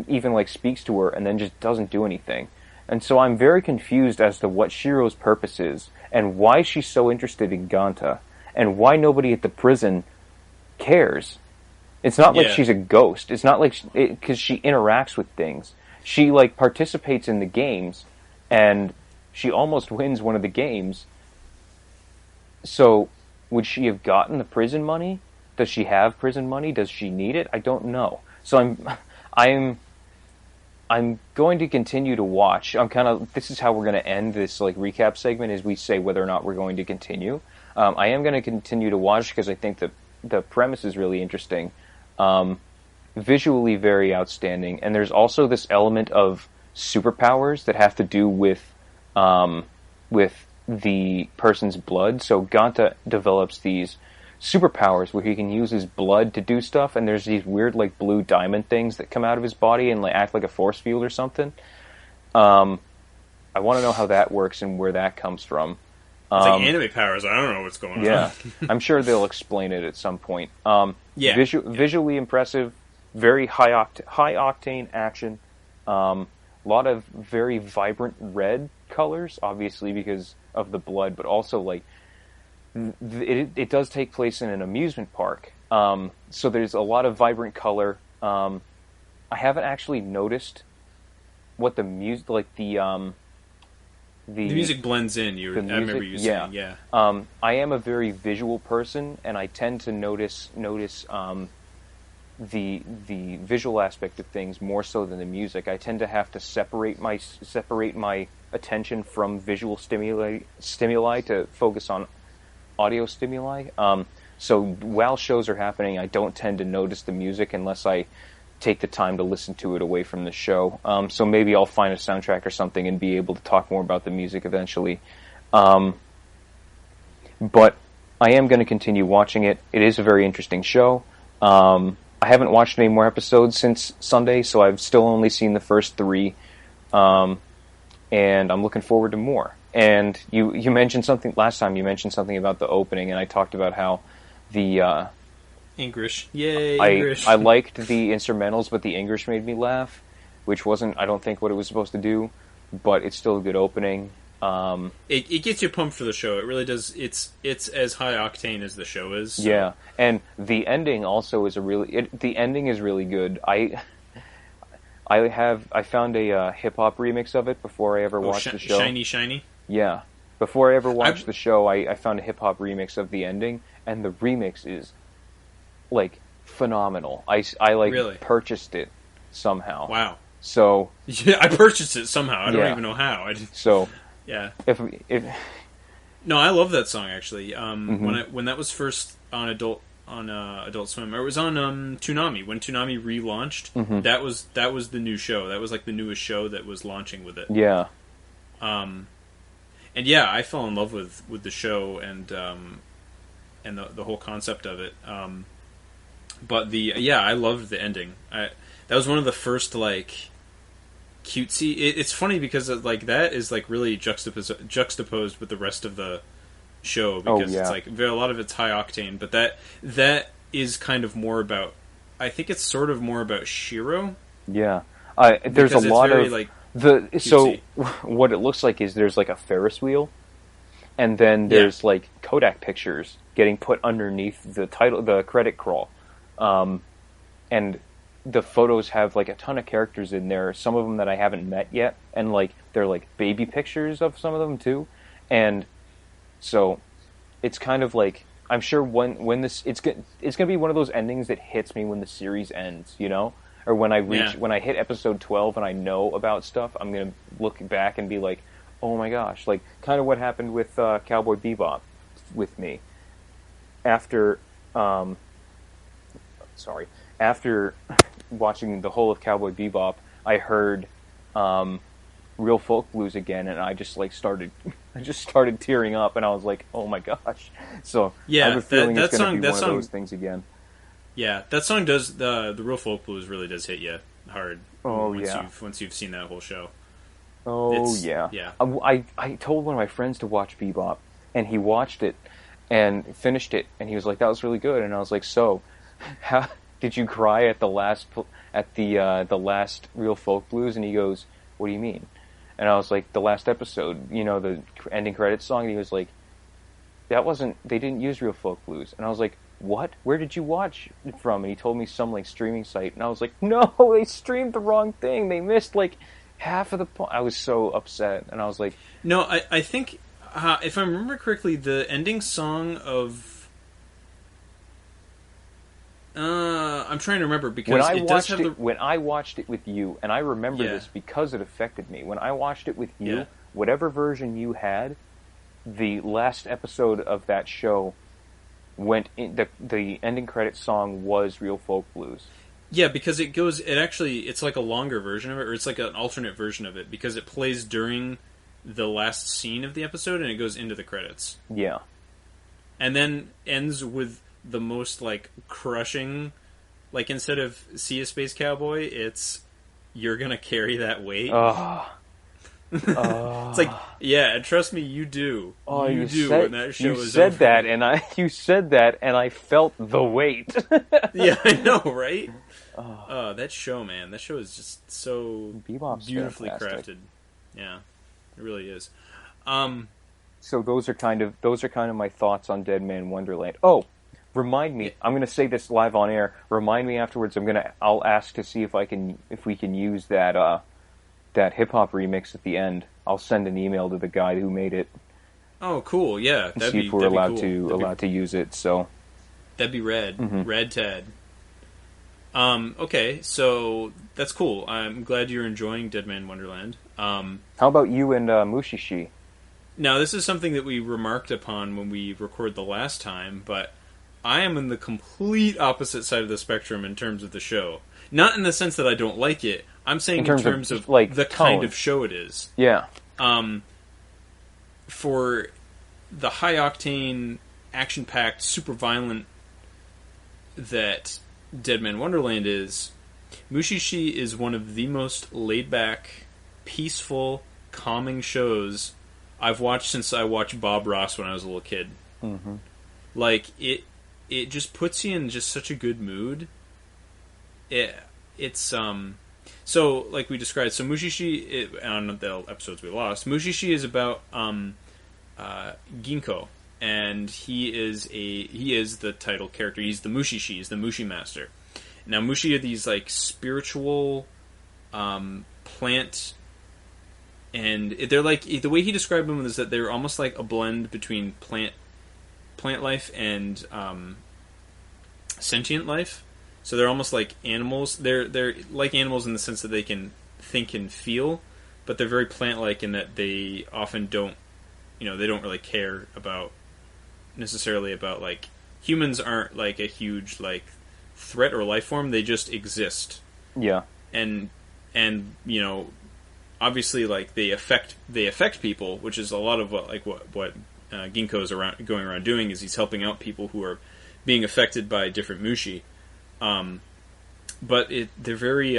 even like speaks to her, and then just doesn't do anything. And so I'm very confused as to what Shiro's purpose is, and why she's so interested in Ganta, and why nobody at the prison cares. It's not like she's a ghost. It's not like, because she interacts with things. She, like, participates in the games, and she almost wins one of the games. So, would she have gotten the prison money? Does she have prison money? Does she need it? I don't know. So I'm going to continue to watch. This is how we're going to end this like recap segment, is we say whether or not we're going to continue. I am going to continue to watch because I think that the premise is really interesting. Visually very outstanding, and there's also this element of superpowers that have to do with the person's blood. So Ganta develops these superpowers where he can use his blood to do stuff, and there's these weird like blue diamond things that come out of his body and like act like a force field or something. I want to know how that works and where that comes from. It's like anime powers. I don't know what's going on. Yeah, I'm sure they'll explain it at some point. Yeah. Visually impressive, very high octane action. A lot of very vibrant red colors, obviously because of the blood, but also like it does take place in an amusement park. So there's a lot of vibrant color. I haven't actually noticed what the music, like the music blends in. I remember you saying, yeah. I am a very visual person, and I tend to notice the visual aspect of things more so than the music. I tend to have to separate my attention from visual stimuli to focus on audio stimuli. So while shows are happening, I don't tend to notice the music unless I take the time to listen to it away from the show. So maybe I'll find a soundtrack or something and be able to talk more about the music eventually. But I am going to continue watching it. It is a very interesting show. I haven't watched any more episodes since Sunday, so I've still only seen the first 3. And I'm looking forward to more. And you mentioned something last time. You mentioned something about the opening, and I talked about how the English. Yay, English. I liked the instrumentals, but the English made me laugh, which wasn't, I don't think, what it was supposed to do, but it's still a good opening. It gets you pumped for the show. It really does. It's as high octane as the show is. So. Yeah, and the ending also is the ending is really good. I found a hip hop remix of it before I ever watched the show. Shiny. Yeah, before I ever watched the show, I found a hip hop remix of the ending, and the remix is like phenomenal. I really? Purchased it somehow. Wow. So yeah, I purchased it somehow. I don't even know how. So yeah. If no, I love that song actually. Mm-hmm. When that was first on Adult Swim, or it was on Toonami when Toonami relaunched. Mm-hmm. That was the new show. That was like the newest show that was launching with it. Yeah. And yeah, I fell in love with the show and the whole concept of it. But I loved the ending. That was one of the first like cutesy. It's funny because like that is like really juxtaposed with the rest of the show because it's like a lot of it's high octane, but that is kind of more about. I think it's sort of more about Shiro. Yeah, there's a lot of like cutesy. So what it looks like is there's like a Ferris wheel, and then there's like Kodak pictures getting put underneath the credit crawl, and the photos have like a ton of characters in there. Some of them that I haven't met yet, and like they're like baby pictures of some of them too, and so it's kind of like I'm sure when it's gonna be one of those endings that hits me when the series ends, you know, or when I hit episode 12 and I know about stuff, I'm gonna look back and be like, oh my gosh, like kind of what happened with Cowboy Bebop with me after watching the whole of Cowboy Bebop, I heard Real Folk Blues again, and I just started tearing up, and I was like, oh my gosh. So yeah, I have a feeling it's going to be one song, of those things again. Yeah, that song does the Real Folk Blues really does hit you hard. Once you've seen that whole show. Yeah. I told one of my friends to watch Bebop, and he watched it and finished it, and he was like, that was really good, and I was like, so how did you cry at the last Real Folk Blues? And he goes, what do you mean? And I was like, the last episode, you know, the ending credits song. And he was like, they didn't use Real Folk Blues. And I was like, what? Where did you watch it from? And he told me some like streaming site. And I was like, no, they streamed the wrong thing. They missed like half of the point. I was so upset. And I was like, no, I think if I remember correctly, the ending song of I'm trying to remember because it does have the... When I watched it with you, and I remember this because it affected me. When I watched it with you, whatever version you had, the last episode of that show went in, the ending credits song was Real Folk Blues. Yeah, because it's like a longer version of it, or it's like an alternate version of it, because it plays during the last scene of the episode and it goes into the credits. Yeah. And then ends with the most, like, crushing, like, instead of See a Space Cowboy, it's You're Gonna Carry That Weight. It's like, yeah, and trust me, you do. Oh, you do when that show is said over. You said that, and I felt the weight. Yeah, I know, right? That show, man. That show is just so Bebop's beautifully fantastic. crafted. Yeah, it really is. So those are kind of my thoughts on Dead Man Wonderland. Oh, remind me. I'm going to say this live on air. Remind me afterwards. I'll ask to see if we can use that hip hop remix at the end. I'll send an email to the guy who made it. Oh, cool! Yeah, see if we're allowed to use it. So that'd be rad. Rad Tad. Okay, so that's cool. I'm glad you're enjoying Dead Man Wonderland. How about you and Mushishi? Now, this is something that we remarked upon when we recorded the last time, but I am in the complete opposite side of the spectrum in terms of the show. Not in the sense that I don't like it. I'm saying in terms of like, the tone. kind of show it is. Yeah. For the high-octane, action-packed, super violent that Dead Man Wonderland is, Mushishi is one of the most laid-back, peaceful, calming shows I've watched since I watched Bob Ross when I was a little kid. Mm-hmm. Like, it just puts you in just such a good mood. It's so, like we described, so Mushishi, on the episodes we lost, Mushishi is about Ginko, and he is the title character. He's the Mushishi, he's the Mushi master. Now, Mushi are these, like, spiritual plant, and they're like, the way he described them is that they're almost like a blend between plant life and sentient life. So they're almost like animals. They're like animals in the sense that they can think and feel, but they're very plant-like in that they often don't, they don't really care necessarily about, like, humans aren't like a huge, like, threat or life form. They just exist. Yeah. And obviously, like, they affect people, which is a lot of what Ginkgo is going around doing, is he's helping out people who are being affected by different mushi. But they're very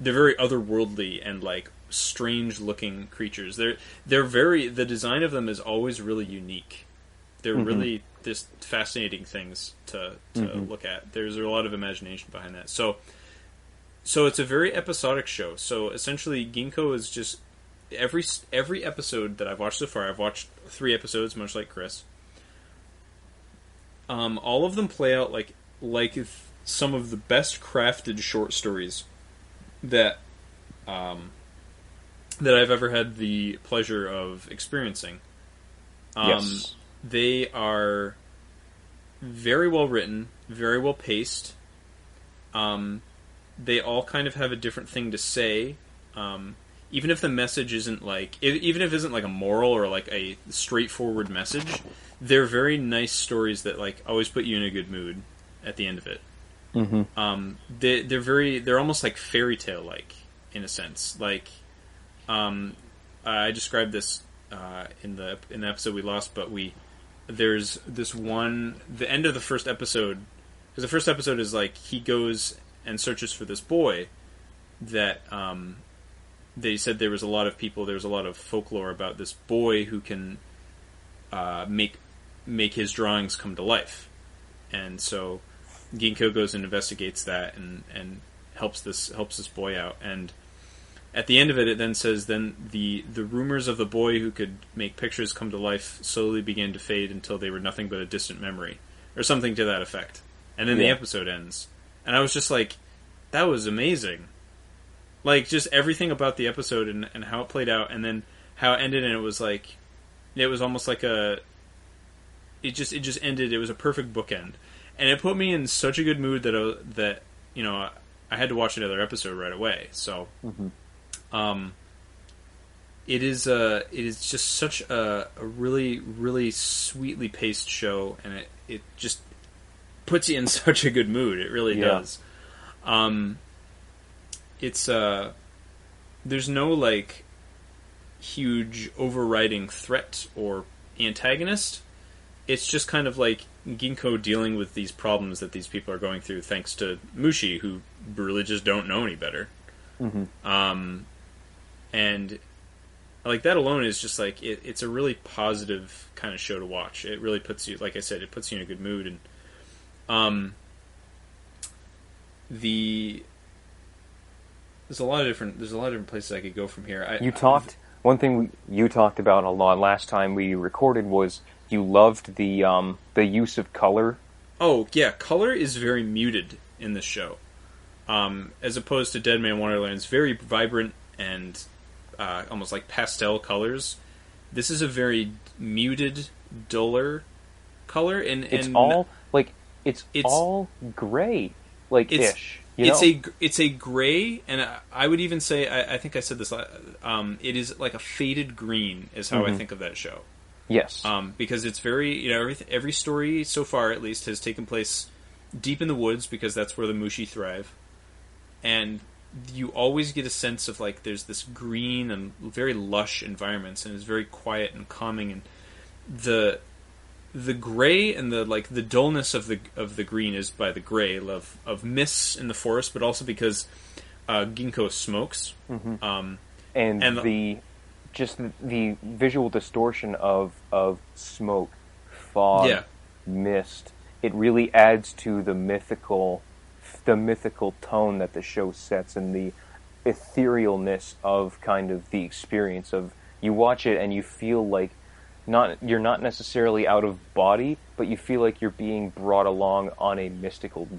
otherworldly and, like, strange looking creatures. The design of them is always really unique. They're really just fascinating things to look at. There's a lot of imagination behind that. So it's a very episodic show. So essentially, Ginkgo is just every episode that I've watched so far. I've watched 3 episodes, much like Chris. All of them play out like some of the best crafted short stories that I've ever had the pleasure of experiencing. Yes. They are very well written, very well paced. They all kind of have a different thing to say. Even if the message isn't like, even if it isn't like a moral or like a straightforward message, they're very nice stories that, like, always put you in a good mood at the end of it. They're almost like fairy tale like in a sense. Like, I described this in the episode we lost, but there's this one, the end of the first episode, because the first episode is like he goes and searches for this boy that they said there was a lot of folklore about this boy who can make his drawings come to life, and so Ginkgo goes and investigates that and helps this boy out. And at the end of it, it then says, then the rumors of the boy who could make pictures come to life slowly began to fade until they were nothing but a distant memory, or something to that effect. And then the episode ends, and I was just like, that was amazing. Like, just everything about the episode and how it played out, and then how it ended, and it was like, it was almost like it just ended. It was a perfect bookend. and it put me in such a good mood that I had to watch another episode right away. So, it is just such a really, really sweetly paced show, and it just puts you in such a good mood. It really does. It's there's no like huge overriding threat or antagonist. It's just kind of like Ginkgo dealing with these problems that these people are going through, thanks to Mushi, who really just don't know any better. And like that alone is just like it's a really positive kind of show to watch. It really puts you, like I said, it puts you in a good mood. And there's a lot of different places I could go from here. One thing you talked about a lot last time we recorded was you loved the use of color. Oh yeah, color is very muted in this show, as opposed to Dead Man Wonderland's very vibrant and almost like pastel colors. This is a very muted, duller color, and it's all like it's all gray, like ish. It's a gray, and I would even say I think I said this. It is like a faded green is how I think of that show. Yes, because it's very every story so far at least has taken place deep in the woods, because that's where the Mushi thrive, and you always get a sense of like there's this green and very lush environments, and it's very quiet and calming, and the gray and the dullness of the green is by the gray of mists in the forest, but also because Ginkgo smokes, and the visual distortion of smoke, fog, mist. It really adds to the mythical tone that the show sets, and the etherealness of kind of the experience of you watch it and you feel like you're not necessarily out of body, but you feel like you're being brought along on a mystical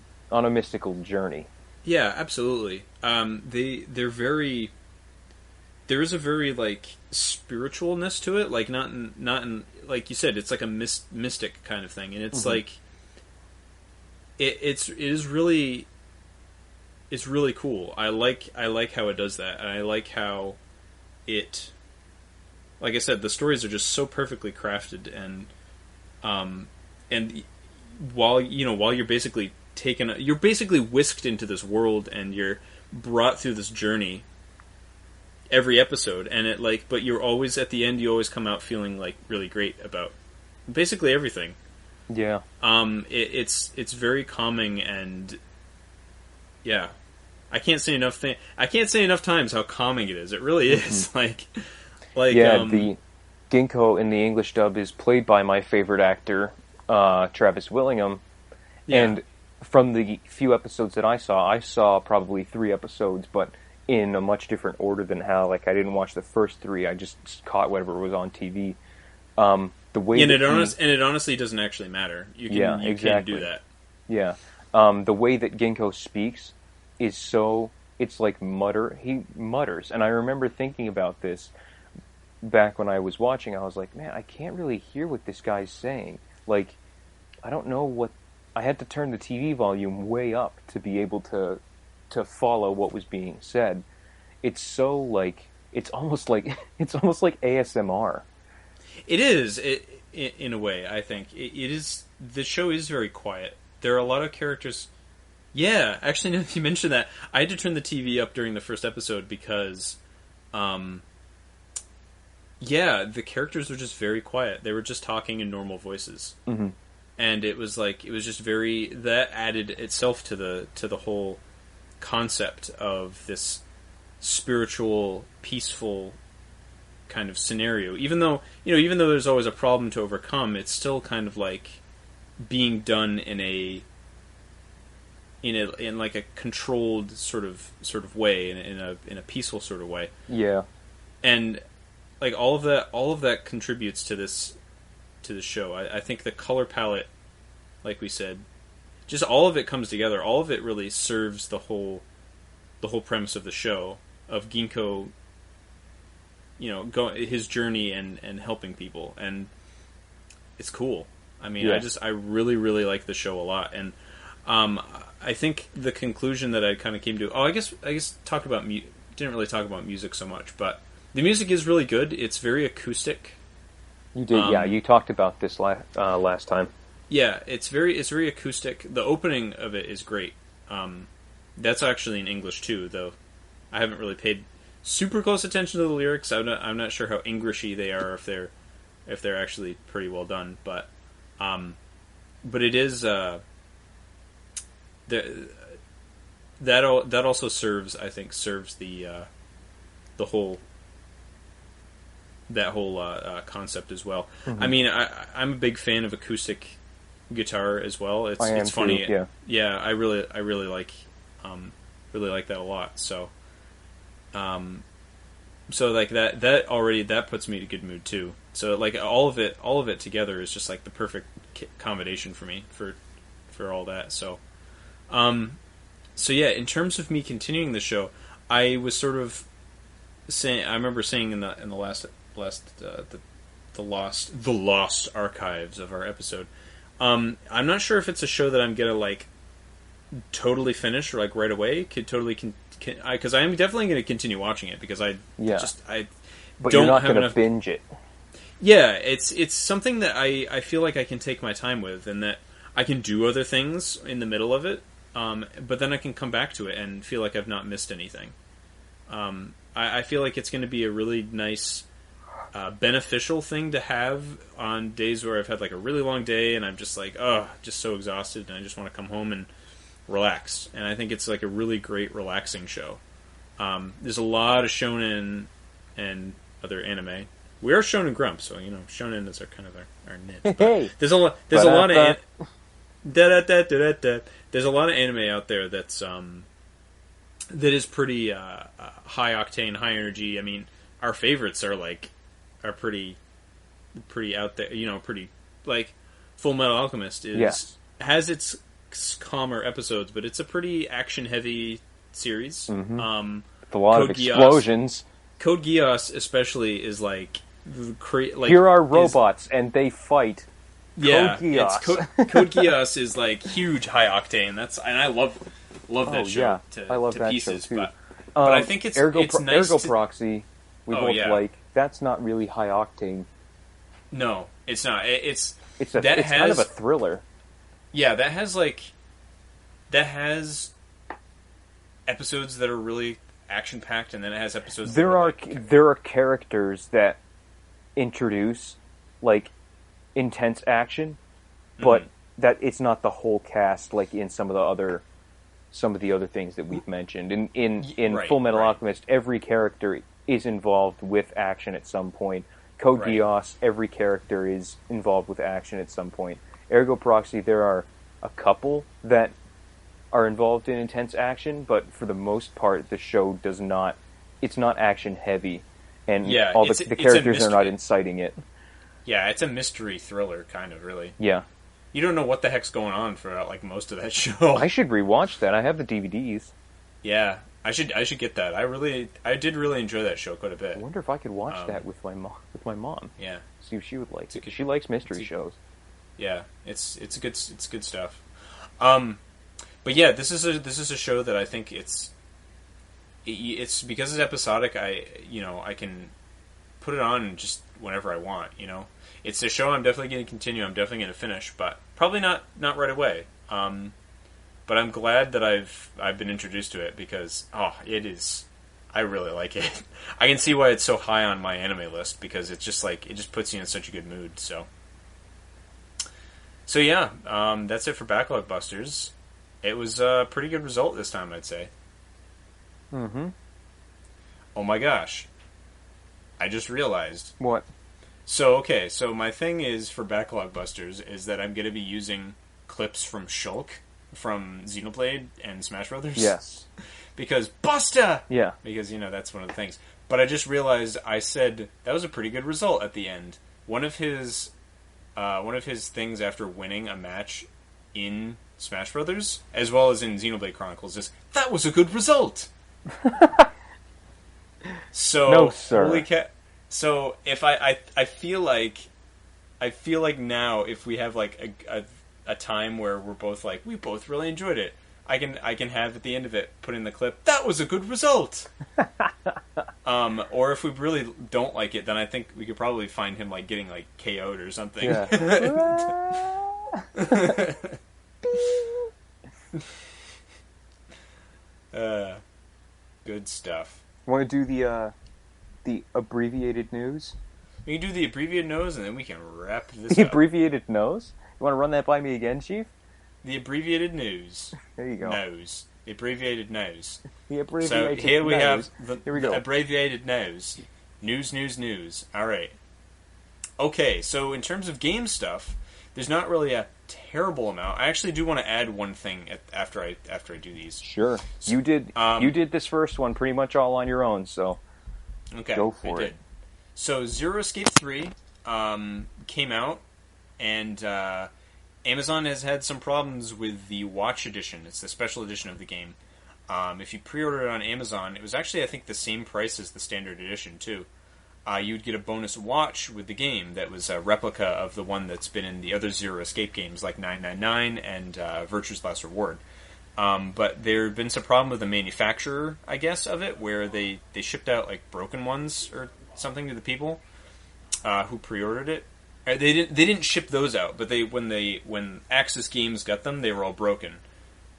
journey. Yeah, absolutely. They're very. There is a very like spiritualness to it, like not in like you said, it's like a mystic kind of thing, and it's like it's really cool. I like how it does that, and I like how it. Like I said, the stories are just so perfectly crafted, and while you're basically you're basically whisked into this world, and you're brought through this journey every episode, and but you're always at the end, you always come out feeling like really great about basically everything. Yeah. It's very calming, and yeah, I can't say enough times how calming it is. It really is the Ginkgo in the English dub is played by my favorite actor, Travis Willingham, and from the few episodes that I saw probably 3 episodes, but in a much different order than how I didn't watch the first 3. I just caught whatever was on TV. The way it honestly doesn't actually matter. You can do that. Yeah, the way that Ginkgo speaks is so it's like he mutters, and I remember thinking about this. Back when I was watching, I was like, man, I can't really hear what this guy's saying. Like, I don't know what... I had to turn the TV volume way up to be able to follow what was being said. It's so, like... It's almost like ASMR. It is, in a way, I think. It is... The show is very quiet. There are a lot of characters... Yeah, actually, now that you mentioned that, I had to turn the TV up during the first episode because... Yeah, the characters were just very quiet. They were just talking in normal voices, and it was just very that added itself to the whole concept of this spiritual, peaceful kind of scenario. Even though there's always a problem to overcome, it's still kind of like being done in like a controlled sort of way, in a peaceful sort of way. Yeah, and. Like all of that contributes to this show. I think the color palette, like we said, just all of it comes together. All of it really serves the whole premise of the show of Ginkgo, his journey and helping people, and it's cool. I mean, I really, really like the show a lot, and I think the conclusion that I kind of came to. Oh, I guess talked about didn't really talk about music so much, but the music is really good. It's very acoustic. You did, yeah. You talked about this last time. Yeah, it's very acoustic. The opening of it is great. That's actually in English too, though. I haven't really paid super close attention to the lyrics. I'm not sure how Englishy they are, if they're actually pretty well done. But it is that also serves the whole concept as well. Mm-hmm. I mean, I'm a big fan of acoustic guitar as well. It's funny. Too, yeah. I really like that a lot. So like that puts me in a good mood too. So like all of it together is just like the perfect combination for me for all that. So yeah, in terms of me continuing the show, I was sort of saying, I remember saying in the last the lost archives of our episode, I'm not sure if it's a show that I'm gonna like totally finish or like right away. Because I am definitely going to continue watching it because but don't you're not have going to enough binge it. Yeah, it's something that I feel like I can take my time with, and that I can do other things in the middle of it, but then I can come back to it and feel like I've not missed anything. I feel like it's going to be a really nice, beneficial thing to have on days where I've had like a really long day and I'm just like, just so exhausted, and I just want to come home and relax. And I think it's like a really great relaxing show. There's a lot of shonen and other anime. We are Shonen Grump, so shonen is our niche. Hey, there's a lot of there's a lot of anime out there that is pretty high octane, high energy. I mean, our favorites are pretty out there. Pretty like Full Metal Alchemist has its calmer episodes, but it's a pretty action heavy series. Mm-hmm. With a lot of explosions. Code Geass especially is like here are robots and they fight. Yeah, Code Geass. Code Geass is like huge high octane. And I love that show I love to that pieces. Show too. But I think it's nice. Ergo Proxy, we both like. That's not really high octane. No, it's not. It's kind of a thriller. Yeah, that has episodes that are really action packed, and then it has episodes. There are characters that introduce like intense action, but that it's not the whole cast like in some of the other things that we've mentioned. In Full Metal Alchemist, every character is involved with action at some point. Code Geass, every character is involved with action at some point. Ergo Proxy, there are a couple that are involved in intense action, but for the most part, the show does not. It's not action heavy, and all the characters are not inciting it. Yeah, it's a mystery thriller, kind of, really. Yeah, you don't know what the heck's going on for like most of that show. I should rewatch that. I have the DVDs. Yeah, I should get that. I did really enjoy that show quite a bit. I wonder if I could watch that with my mom. Yeah, see if she would like it, because she likes mystery shows. Yeah, it's good stuff. But yeah, this is a show that I think it's because it's episodic. I can put it on just whenever I want. It's a show I'm definitely going to continue. I'm definitely going to finish, but probably not right away. But I'm glad that I've been introduced to it because it is. I really like it. I can see why it's so high on my anime list because it's just like it just puts you in such a good mood. So yeah, that's it for Backlog Busters. It was a pretty good result this time, I'd say. Mm-hmm. Oh my gosh. I just realized. What? So my thing is for Backlog Busters is that I'm going to be using clips from Shulk from Xenoblade and Smash Brothers. Yes. Because Busta! Yeah. Because, that's one of the things. But I just realized I said that was a pretty good result at the end. One of his things after winning a match in Smash Brothers, as well as in Xenoblade Chronicles, is that was a good result. So no, sir. Holy cat! So if I feel like I feel like now if we have like a time where we're both like we both really enjoyed it, I can have at the end of it put in the clip that was a good result. Or if we really don't like it, then I think we could probably find him like getting like KO'd or something. Yeah. Good stuff. Want to do the abbreviated news? We can do the abbreviated nose, and then we can wrap this The up. abbreviated nose? You want to run that by me again, Chief? The abbreviated news. There you go. Nose. The abbreviated nose. The abbreviated So here we nose. have Here we go. the abbreviated nose. News. All right. Okay, so in terms of game stuff, there's not really a terrible amount. I actually do want to add one thing after I do these. Sure. You did this first one pretty much all on your own, so okay, go for it. So Zero Escape 3 came out, and Amazon has had some problems with the Watch Edition. It's the special edition of the game. If you pre-order it on Amazon, it was actually, I think, the same price as the standard edition, too. You'd get a bonus watch with the game that was a replica of the one that's been in the other Zero Escape games, like 999 and Virtue's Last Reward. But there had been some problem with the manufacturer, I guess, of it, where they shipped out like broken ones or something to the people who pre-ordered it. They didn't ship those out, but when Axis Games got them, they were all broken,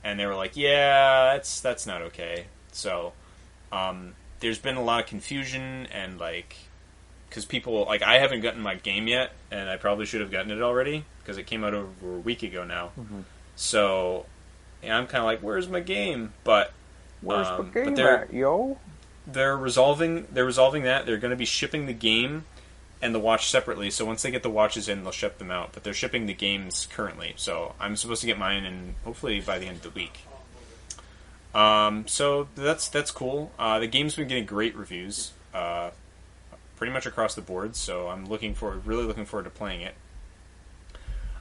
and they were like, yeah, that's not okay. So there's been a lot of confusion and like. Because people, like, I haven't gotten my game yet, and I probably should have gotten it already, because it came out over a week ago now. Mm-hmm. So, yeah, I'm kind of like, where's my game? But, where's my game at, yo? They're resolving that. They're going to be shipping the game and the watch separately, so once they get the watches in, they'll ship them out. But they're shipping the games currently, so I'm supposed to get mine in, hopefully, by the end of the week. So, that's cool. The game's been getting great reviews. Pretty much across the board, so I'm really looking forward to playing it.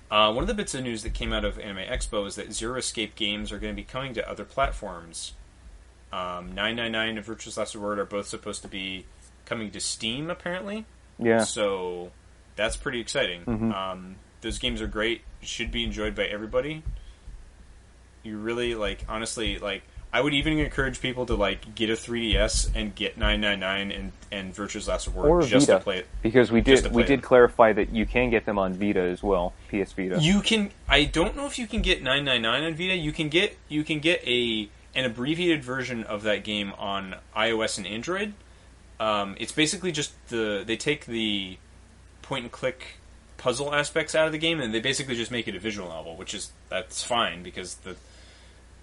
One of the bits of news that came out of Anime Expo is that Zero Escape games are going to be coming to other platforms. 999 and Virtue's Last Reward are both supposed to be coming to Steam, apparently. Yeah. So that's pretty exciting. Mm-hmm. Those games are great. Should be enjoyed by everybody. You really, like, honestly, like, I would even encourage people to like get a 3DS and get 999 and Virtue's Last Reward or just Vita, to play it. Because we did clarify that you can get them on Vita as well, PS Vita. You can. I don't know if you can get 999 on Vita. You can get an abbreviated version of that game on iOS and Android. It's basically just they take the point and click puzzle aspects out of the game and they basically just make it a visual novel, that's fine because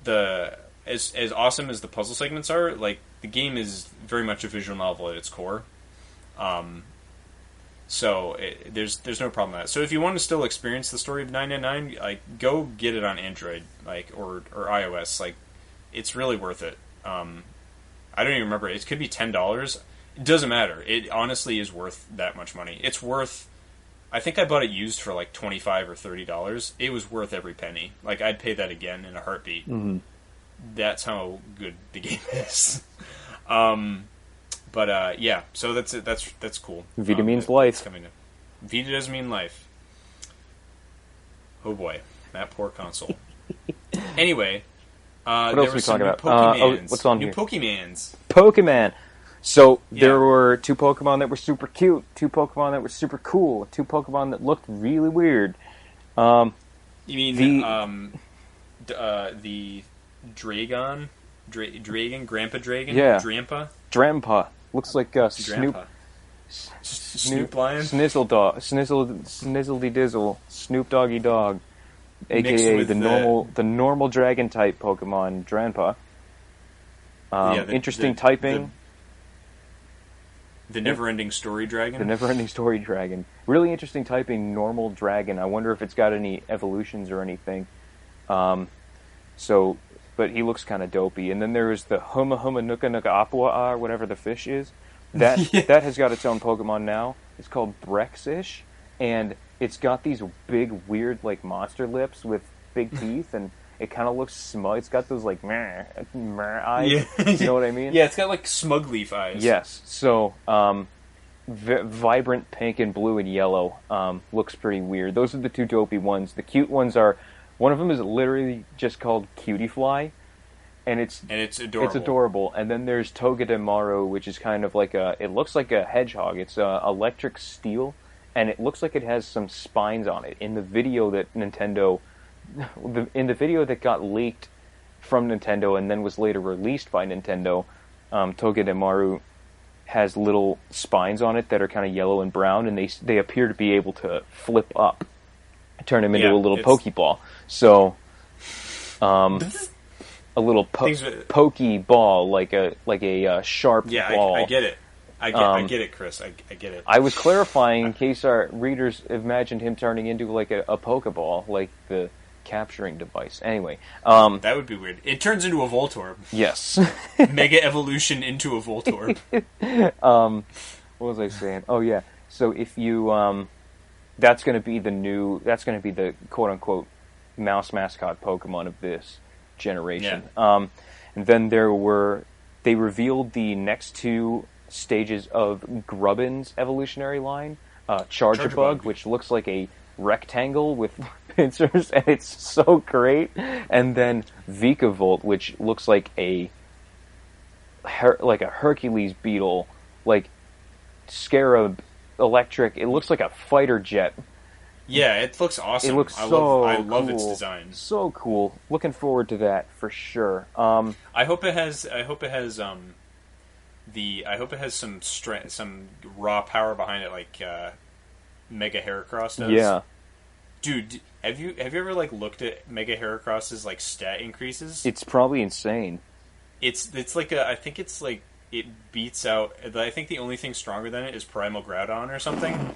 the as awesome as the puzzle segments are, like, the game is very much a visual novel at its core. So there's no problem with that. So if you want to still experience the story of 999, like, go get it on Android, like, or iOS. Like, it's really worth it. I don't even remember. It could be $10. It doesn't matter. It honestly is worth that much money. It's worth. I think I bought it used for like $25 or $30. It was worth every penny. Like, I'd pay that again in a heartbeat. Mm-hmm. That's how good the game is. But yeah, so that's it. That's cool. Vita means life. Vita does mean life. Oh boy, that poor console. Anyway, what else are we talking about? What's on new here? Pokemon. So there were 2 Pokemon that were super cute, 2 Pokemon that were super cool, 2 Pokemon that looked really weird. You mean the Dragon? Grandpa Dragon? Yeah. Drampa? Looks like Snoop Lion? Snizzledy Dizzle, Snoop Doggy Dog, aka the normal dragon type Pokemon, Drampa. Interesting typing. The never-ending story dragon? The never-ending story dragon. Really interesting typing, normal dragon. I wonder if it's got any evolutions or anything. But he looks kind of dopey. And then there's the Huma Nuka Nuka Apua, whatever the fish is. That has got its own Pokemon now. It's called Brexish. And it's got these big, weird, like, monster lips with big teeth. And it kind of looks smug. It's got those, like, meh eyes. Yeah. You know what I mean? Yeah, it's got, like, smug leaf eyes. Yes. So, vibrant pink and blue and yellow. Looks pretty weird. Those are the two dopey ones. The cute ones are, one of them is literally just called Cutie Fly, and it's adorable. It's adorable. And then there's Togedemaru, which is kind of like it looks like a hedgehog. It's electric steel, and it looks like it has some spines on it. In the video that in the video that got leaked from Nintendo and then was later released by Nintendo, Togedemaru has little spines on it that are kind of yellow and brown, and they appear to be able to flip up, turn him into a little Pokeball. So, a little Pokeball, like a sharp ball. I get it. I get it, Chris. I get it. I was clarifying in case our readers imagined him turning into like a Pokeball, like the capturing device. Anyway, that would be weird. It turns into a Voltorb. Yes. Mega evolution into a Voltorb. What was I saying? Oh yeah. So if you that's going to be the quote unquote mouse mascot Pokemon of this generation. Yeah. And then they revealed the next two stages of Grubbin's evolutionary line. Charjabug, which looks like a rectangle with pincers, and it's so great. And then Vikavolt, which looks like a Hercules beetle, like scarab electric. It looks like a fighter jet. Yeah, it looks awesome. It looks I love cool. its design. So cool. Looking forward to that for sure. I hope it has some raw power behind it, like Mega Heracross does. Yeah. Dude, have you ever like looked at Mega Heracross's like stat increases? It's probably insane. It's like I think it's like it beats out. I think the only thing stronger than it is Primal Groudon or something.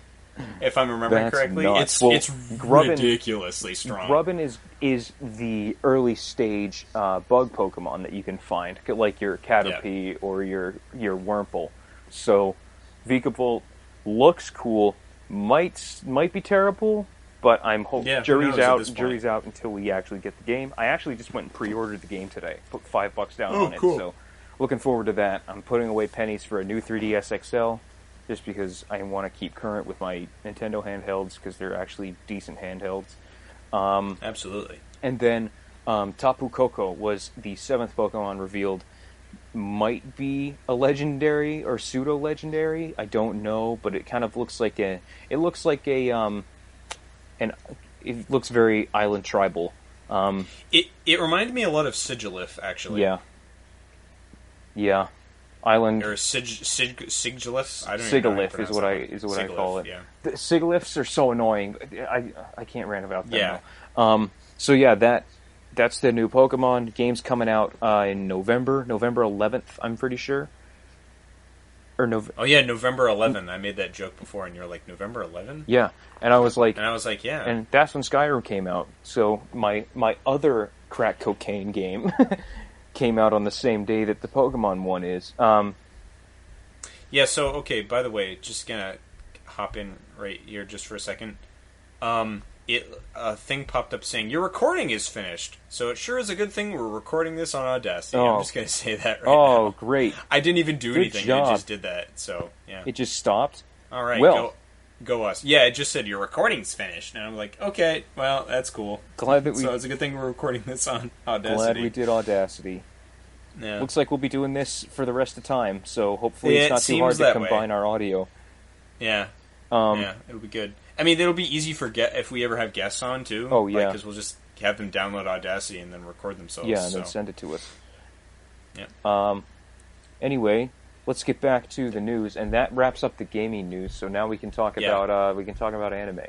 If I'm remembering correctly, nuts. It's ridiculously strong. Grubbin is the early stage bug Pokemon that you can find, like your Caterpie or your Wurmple. So Vikavolt looks cool, might be terrible, but I'm hoping jury's out until we actually get the game. I actually just went and pre-ordered the game today. Put $5 down on it. So looking forward to that. I'm putting away pennies for a new 3DS XL. Just because I want to keep current with my Nintendo handhelds, because they're actually decent handhelds. Absolutely. And then Tapu Koko was the 7th Pokemon revealed. Might be a legendary or pseudo-legendary. I don't know, but it kind of looks like it looks very island tribal. It reminded me a lot of Sigilif, actually. Yeah. Island or Sigilif. I don't Sigilif is what I call it. Yeah. The Sigilifs are so annoying. I can't rant about them. Yeah. So yeah, that's the new Pokemon. Game's coming out in November 11th. I'm pretty sure. Oh yeah, November 11th. I made that joke before, and you're like, November 11th? Yeah, and I was like, yeah. And that's when Skyrim came out. So my other crack cocaine game came out on the same day that the Pokemon one is. Yeah, so, okay, by the way, just gonna hop in right here just for a second. A thing popped up saying, your recording is finished. So it sure is a good thing we're recording this on Audacity. I'm just gonna say that right now. Oh, great. I didn't even do anything. Job. I just did that, so, yeah. It just stopped? All right, well, go us. Yeah, it just said, your recording's finished. And I'm like, okay, well, that's cool. So it's a good thing we're recording this on Audacity. Glad we did Audacity. Yeah. Looks like we'll be doing this for the rest of the time, so hopefully it's not too hard to combine our audio. Yeah. Yeah, it'll be good. I mean, it'll be easy if we ever have guests on, too. Oh, yeah. Because we'll just have them download Audacity and then record themselves. Yeah, and then send it to us. Yeah. Anyway, let's get back to the news, and that wraps up the gaming news, so now we can talk about anime.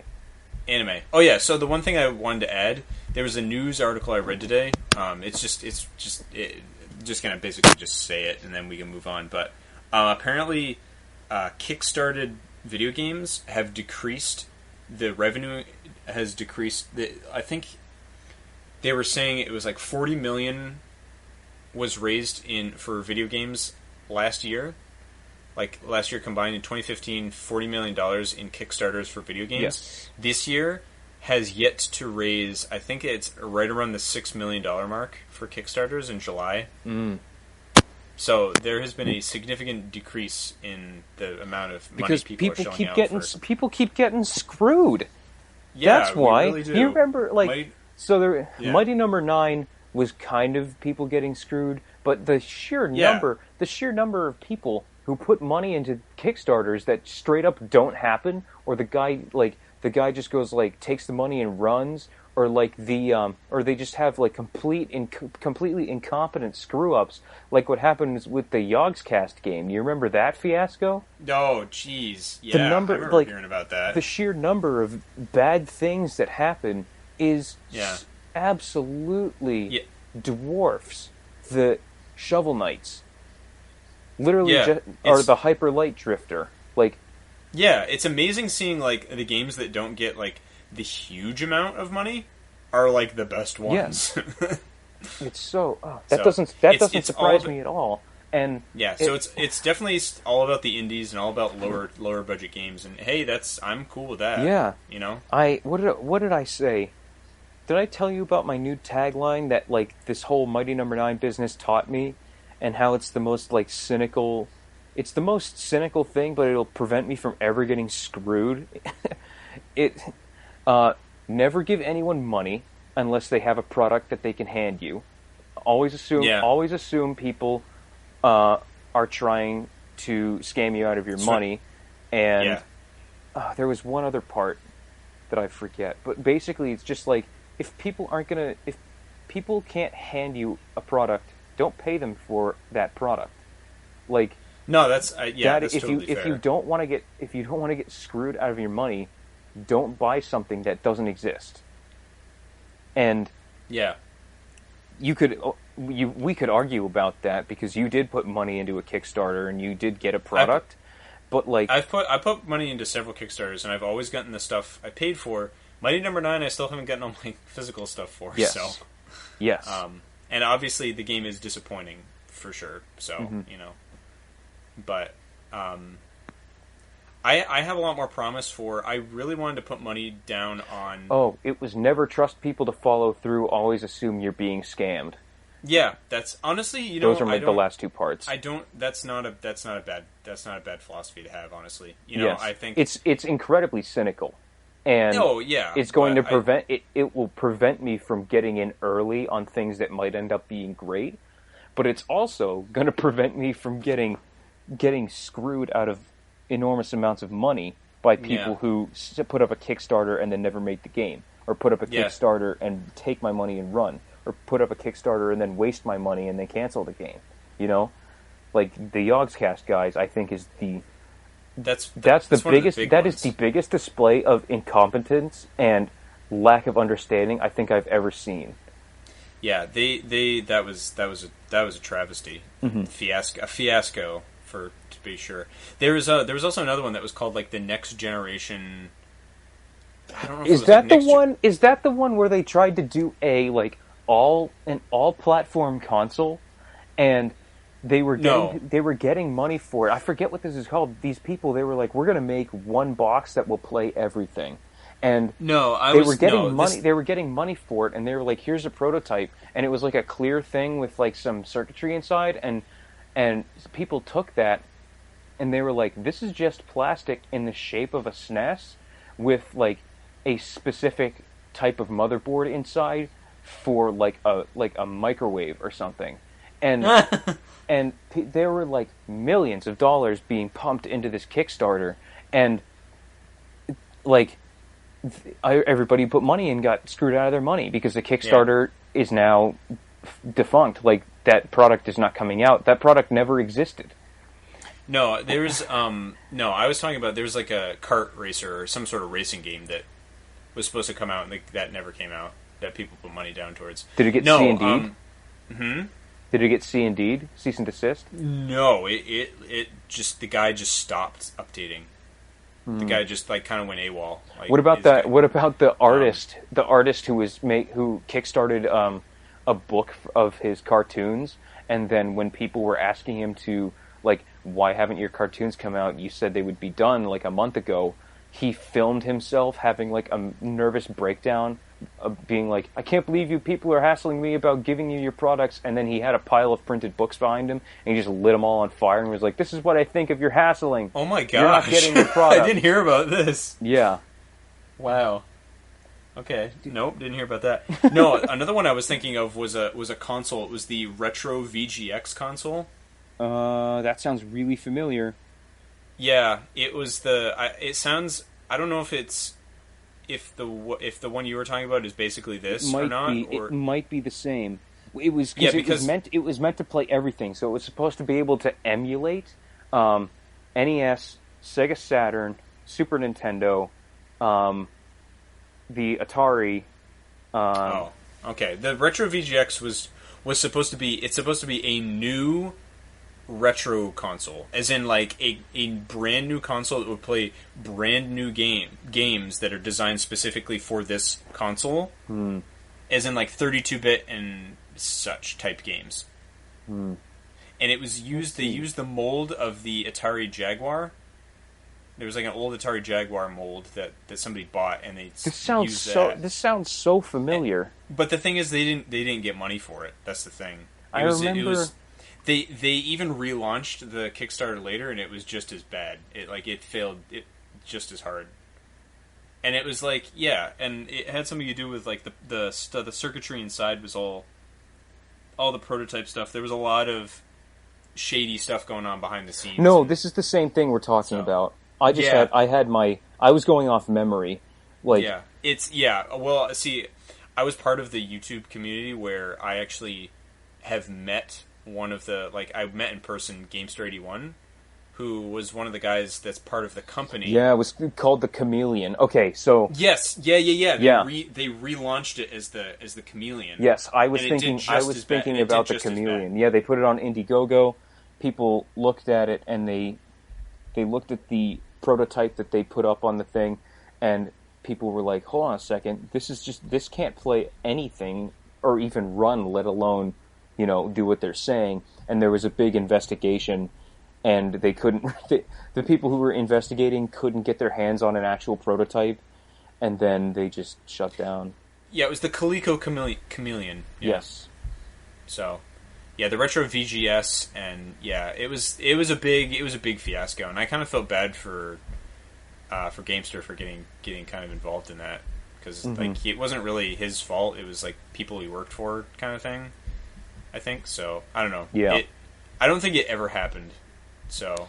Anime. Oh, yeah, so the one thing I wanted to add, there was a news article I read today. It's just going to basically just say it, and then we can move on. But apparently, Kickstarted video games have decreased. The revenue has decreased. I think they were saying it was like $40 million was raised for video games last year. Like last year combined in 2015, $40 million in Kickstarters for video games. Yes. This year has yet to raise, I think it's right around the $6 million mark for Kickstarters in July. So there has been a significant decrease in the amount of money because people are shelling out for. people keep getting screwed. Yeah, That's why. we really do. You remember, Mighty Number 9 was kind of people getting screwed, but the sheer number of people who put money into Kickstarters that straight up don't happen, or the guy just goes takes the money and runs, or or they just have completely incompetent screw ups, like what happens with the Yogscast game. You remember that fiasco? Oh, jeez, yeah, I remember hearing about that. The sheer number of bad things that happen is absolutely dwarfs the Shovel Knights. Literally, or the Hyper Light Drifter. It's amazing seeing the games that don't get the huge amount of money are the best ones. Yeah. It's so that doesn't surprise me at all. And so it's definitely all about the indies and all about lower budget games. And hey, I'm cool with that. Yeah, what did I say? Did I tell you about my new tagline that this whole Mighty Number 9 business taught me, and how it's the most cynical? It's the most cynical thing, but it'll prevent me from ever getting screwed. Never give anyone money unless they have a product that they can hand you. Always assume people are trying to scam you out of your money. And there was one other part that I forget, but basically it's just if people can't hand you a product, don't pay them for that product. No, that's that's totally fair. If you don't want to get screwed out of your money, don't buy something that doesn't exist. And we could argue about that because you did put money into a Kickstarter and you did get a product, but I put money into several Kickstarters and I've always gotten the stuff I paid for. Mighty Number 9, I still haven't gotten all my physical stuff for. Yes. So yes, and obviously the game is disappointing for sure. So but I have a lot more promise for. I really wanted to put money down on. Oh, it was never trust people to follow through. Always assume you're being scammed. Yeah, that's honestly, those are the last two parts. I don't. That's not a bad philosophy to have. Honestly, I think it's incredibly cynical, and it's going to prevent it. It will prevent me from getting in early on things that might end up being great, but it's also going to prevent me from getting screwed out of enormous amounts of money by people who put up a Kickstarter and then never make the game, or put up a Kickstarter and take my money and run, or put up a Kickstarter and then waste my money and then cancel the game. The Yogscast guys, I think, is that's the biggest. That is the biggest display of incompetence and lack of understanding I think I've ever seen. Yeah, that was a travesty, a fiasco. To be sure, there was also another one that was called the Next Generation. I don't know. Is that the one? Is that the one where they tried to do an all platform console, and they were getting money for it? I forget what this is called. These people, they were we're going to make one box that will play everything, and they were getting money for it, and they were here's a prototype, and it was a clear thing with some circuitry inside, and people took that, and they were this is just plastic in the shape of a SNES with a specific type of motherboard inside for a microwave or something, and and there were millions of dollars being pumped into this Kickstarter, and everybody put money in got screwed out of their money because the Kickstarter is now defunct. That product is not coming out. That product never existed. No, there's I was talking about there's a kart racer or some sort of racing game that was supposed to come out and that never came out. That people put money down towards. Did it get C and D? Did it get C and D? Cease and desist? No, it just the guy just stopped updating. The guy just kind of went AWOL. What about that? What about the artist? The artist who kickstarted a book of his cartoons, and then when people were asking him to why haven't your cartoons come out? You said they would be done a month ago. He filmed himself having a nervous breakdown being like, I can't believe you people are hassling me about giving you your products, and then he had a pile of printed books behind him, and he just lit them all on fire and was like, this is what I think of your hassling. Oh my gosh. You're not getting your product. I didn't hear about this. Yeah. Wow. Okay. Nope, didn't hear about that. No, another one I was thinking of was a console. It was the Retro VGX console. That sounds really familiar. Yeah, it was it sounds. I don't know if the one you were talking about is basically this or not. It might be the same. It was because it was meant to play everything. So it was supposed to be able to emulate NES, Sega Saturn, Super Nintendo, the Atari. Okay. The Retro VGX was supposed to be. It's supposed to be a new retro console, as in like a brand new console that would play brand new games that are designed specifically for this console, as in like 32-bit and such type games. And it was used. They used the mold of the Atari Jaguar. There was like an old Atari Jaguar mold that somebody bought, and they This sounds so familiar. But the thing is, they didn't get money for it. That's the thing. I remember. They even relaunched the Kickstarter later, and it was just as bad. It failed just as hard. And it was like, yeah, and it had something to do with like the circuitry inside was all the prototype stuff. There was a lot of shady stuff going on behind the scenes. No, this is the same thing we're talking about. I was going off memory. Well, see, I was part of the YouTube community where I actually have met one of the, I met in person Gamester81, who was one of the guys that's part of the company. Yeah, it was called the Chameleon. Okay, so yes, yeah. They relaunched it as the Chameleon. Yes, I was thinking about the Chameleon. Yeah, they put it on Indiegogo. People looked at it and they looked at the prototype that they put up on the thing, and people were like, "Hold on a second, this can't play anything or even run, let alone, do what they're saying." And there was a big investigation, and they couldn't. The people who were investigating couldn't get their hands on an actual prototype, and then they just shut down. Yeah, it was the Coleco Chameleon. Yeah. Yes. So, yeah, the Retro VGS, and yeah, it was a big fiasco, and I kind of felt bad for Gamester for getting kind of involved in that, because it wasn't really his fault. It was like people he worked for, kind of thing. I think so. I don't know. Yeah. I don't think it ever happened. So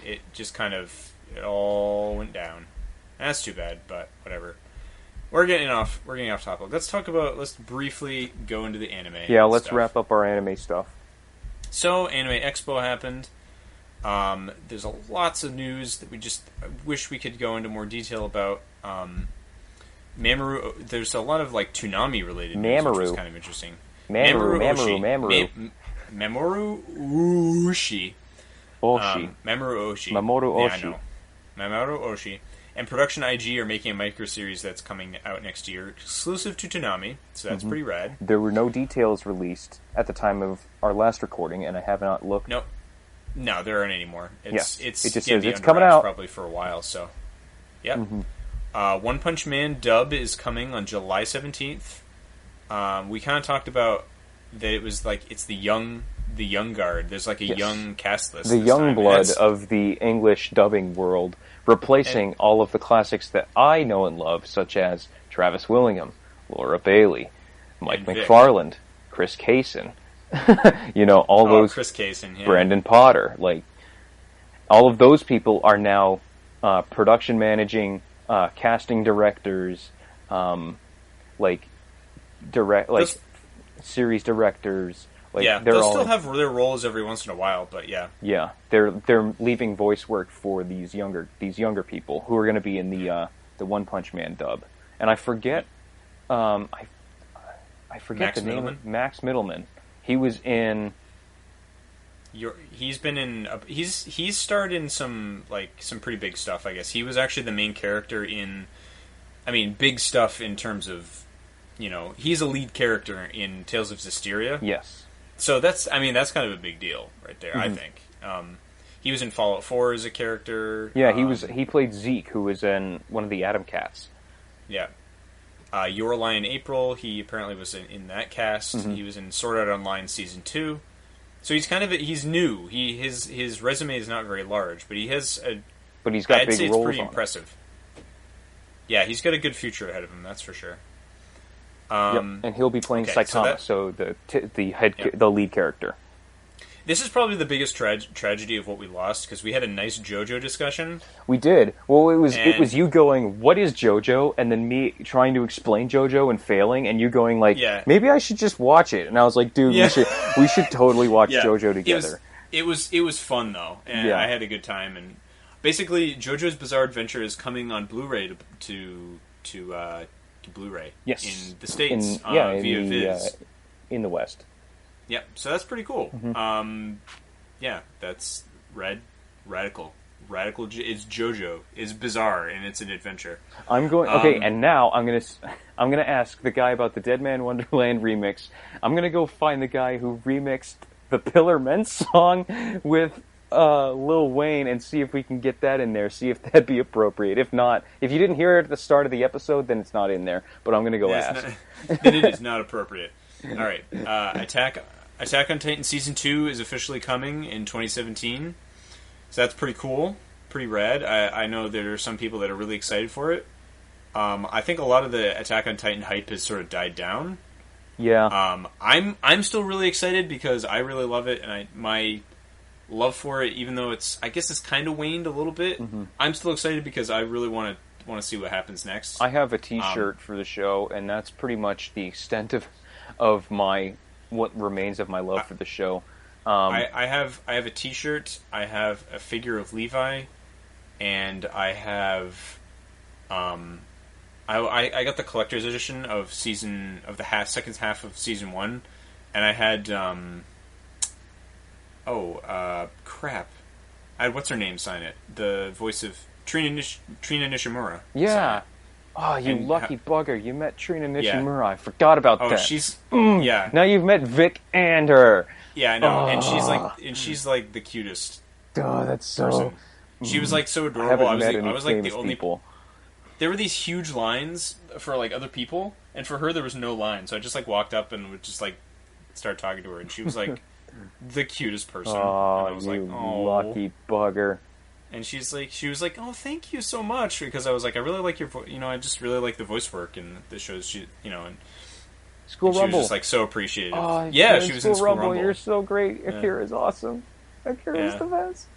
it just kind of all went down. And that's too bad, but whatever. We're getting off topic. Let's briefly go into the anime. Yeah, let's wrap up our anime stuff. So, Anime Expo happened. There's lots of news that I wish we could go into more detail about. Mamoru, there's a lot of Toonami related news, which is kind of interesting. Mamoru Oshii. Mamoru Oshii. Yeah, I know. Mamoru Oshii. And Production IG are making a micro-series that's coming out next year, exclusive to Toonami, so that's pretty rad. There were no details released at the time of our last recording, and I have not looked. Nope. No, there aren't anymore. It just says it's coming out. Probably for a while, so. Yep. One Punch Man dub is coming on July 17th. We kind of talked about that it was it's the young guard. There's a young cast list. The young blood of the English dubbing world, replacing all of the classics that I know and love, such as Travis Willingham, Laura Bailey, Mike McFarland, Chris Kaysen, those Chris Kaysen, yeah. Brandon Potter, all of those people are now production managing, casting directors, series directors. They'll still have their roles every once in a while, but yeah. Yeah, they're leaving voice work for these younger people who are going to be in the One Punch Man dub. And I forget, I forget Max the name. Middleman? Max Middleman. He was in. He's been in. He's starred in some pretty big stuff. I guess he was actually the main character in. I mean, big stuff in terms of, he's a lead character in Tales of Zestiria. Yes. So that's kind of a big deal right there. I think. He was in Fallout 4 as a character. Yeah, he played Zeke, who was in one of the Atom Cats. Yeah. Your Lie in April, he apparently was in that cast. Mm-hmm. He was in Sword Art Online Season 2. So he's new. His resume is not very large, but but he's got I'd big say it's roles pretty on impressive. Yeah, he's got a good future ahead of him, that's for sure. Yep. And he'll be playing Saitama, so the lead character. This is probably the biggest tragedy of what we lost, because we had a nice JoJo discussion. We did. Well, it was you going, "What is JoJo?" and then me trying to explain JoJo and failing, and you going like, "Maybe I should just watch it." And I was like, "Dude, we should totally watch JoJo together." It was fun though, and I had a good time. And basically, JoJo's Bizarre Adventure is coming on Blu-ray to Blu-ray in the States via Viz in the West. Yep, so that's pretty cool. Mm-hmm. That's radical. It's JoJo. It's bizarre, and it's an adventure. And now I'm gonna ask the guy about the Dead Man Wonderland remix. I'm gonna go find the guy who remixed the Pillar Men song with Lil Wayne and see if we can get that in there. See if that'd be appropriate. If not, if you didn't hear it at the start of the episode, then it's not in there. But I'm gonna go ask. Then it is not appropriate. All right, Attack on Titan Season 2 is officially coming in 2017. So that's pretty cool, pretty rad. I know there are some people that are really excited for it. I think a lot of the Attack on Titan hype has sort of died down. Yeah. I'm still really excited because I really love it, and my love for it, even though it's kind of waned a little bit, I'm still excited because I really want to see what happens next. I have a T-shirt for the show, and that's pretty much the extent of what remains of my love for the show. I have a T-shirt. I have a figure of Levi, and I have I got the collector's edition of second half of season 1, and I had crap. I had what's her name sign it. The voice of Trina Nishimura. Yeah. Oh, you lucky bugger! You met Trina Nishimura. I forgot about that. She's Now you've met Vic and her. Yeah, I know, and she's like the cutest. Oh, that's so. Person. She was like so adorable. I was like the only people. There were these huge lines for like other people, and for her there was no line. So I just like walked up and would just like start talking to her, and she was like the cutest person. Oh, and I was you like, oh, lucky bugger. And she was like, "Oh, thank you so much," because I was like, "I really like your voice. I just really like the voice work in the shows." And School she Rumble. was just like so appreciative. Oh, yeah, she was in School Rumble. You're so great. Akira's awesome. Akira's the best.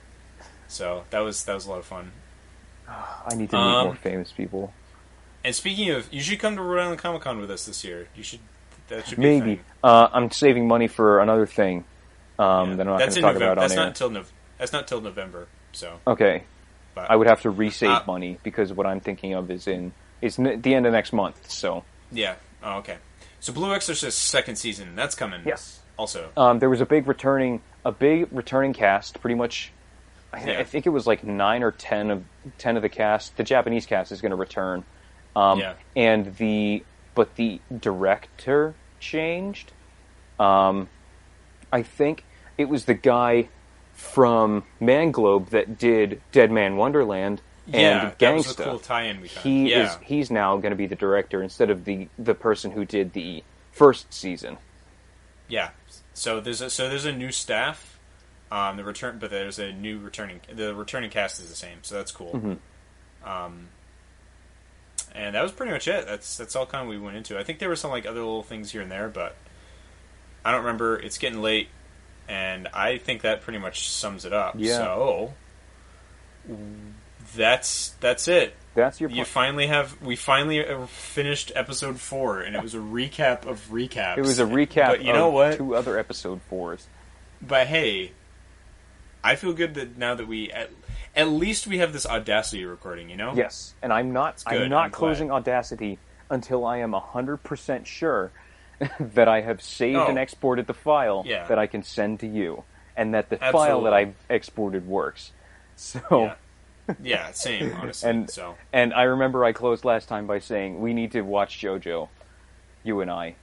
So that was a lot of fun. I need to meet more famous people. And speaking of, you should come to Rhode Island Comic Con with us this year. That should be maybe. I'm saving money for another thing. That I'm not going to talk about on air. That's not till November. So okay, but, I would have to resave money because what I'm thinking of is the end of next month. So yeah. Oh, okay. So Blue Exorcist second season, that's coming. Yes. Also, there was a big returning cast. Pretty much, I think it was like 9 or 10 of the cast. The Japanese cast is going to return. And the director changed. I think it was the guy from Manglobe that did Dead Man Wonderland and Gangsta. That was a cool tie-in we found. He's now going to be the director instead of the person who did the first season. Yeah. So there's a new staff. But there's a new returning. The returning cast is the same, so that's cool. Mm-hmm. And that was pretty much it. That's all kind of we went into. I think there were some like other little things here and there, but I don't remember. It's getting late. And I think that pretty much sums it up. Yeah. So that's it. That's your. We finally finished episode 4, and it was a recap of recaps. It was a recap. But you know what? 2 other episode 4s. But hey, I feel good that now that we at least we have this Audacity recording. Yes, and I'm not closing Audacity until I am 100% sure that I have saved and exported the file that I can send to you, and that the file that I exported works. So, yeah, same honestly. And I remember I closed last time by saying we need to watch JoJo, you and I.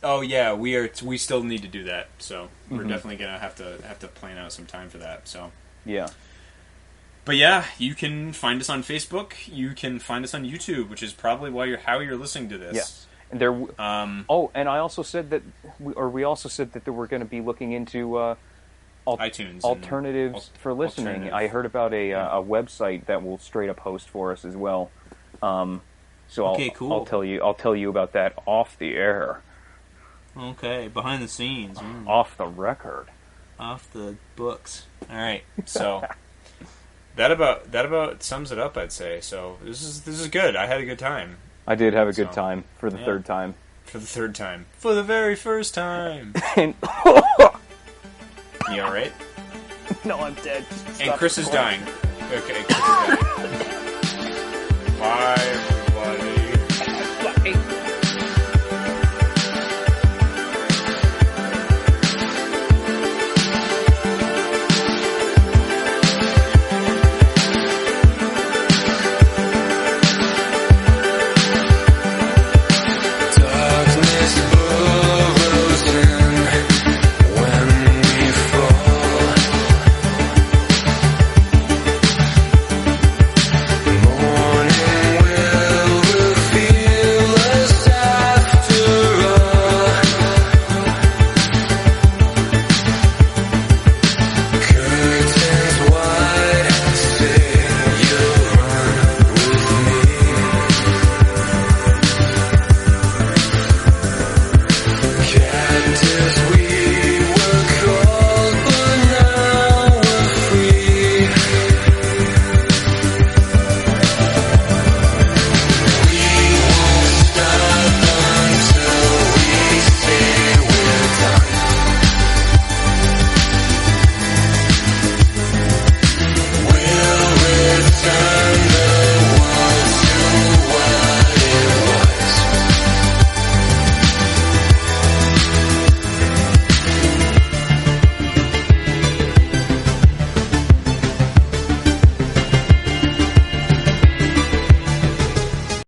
Oh yeah, we still need to do that. So we're definitely gonna have to plan out some time for that. So yeah. But yeah, you can find us on Facebook. You can find us on YouTube, which is probably how you're listening to this. Yes. And there. And I also said that, we also said that we're going to be looking into iTunes alternatives for listening. I heard about a website that will straight up host for us as well. Cool. I'll tell you about that off the air. Okay, behind the scenes, off the record, off the books. All right, so that about sums it up, I'd say. So this is good. I had a good time. I did have a good time for the third time. For the third time. For the very first time. And you all right? No, I'm dead. And Chris is dying. Okay, Chris is dying.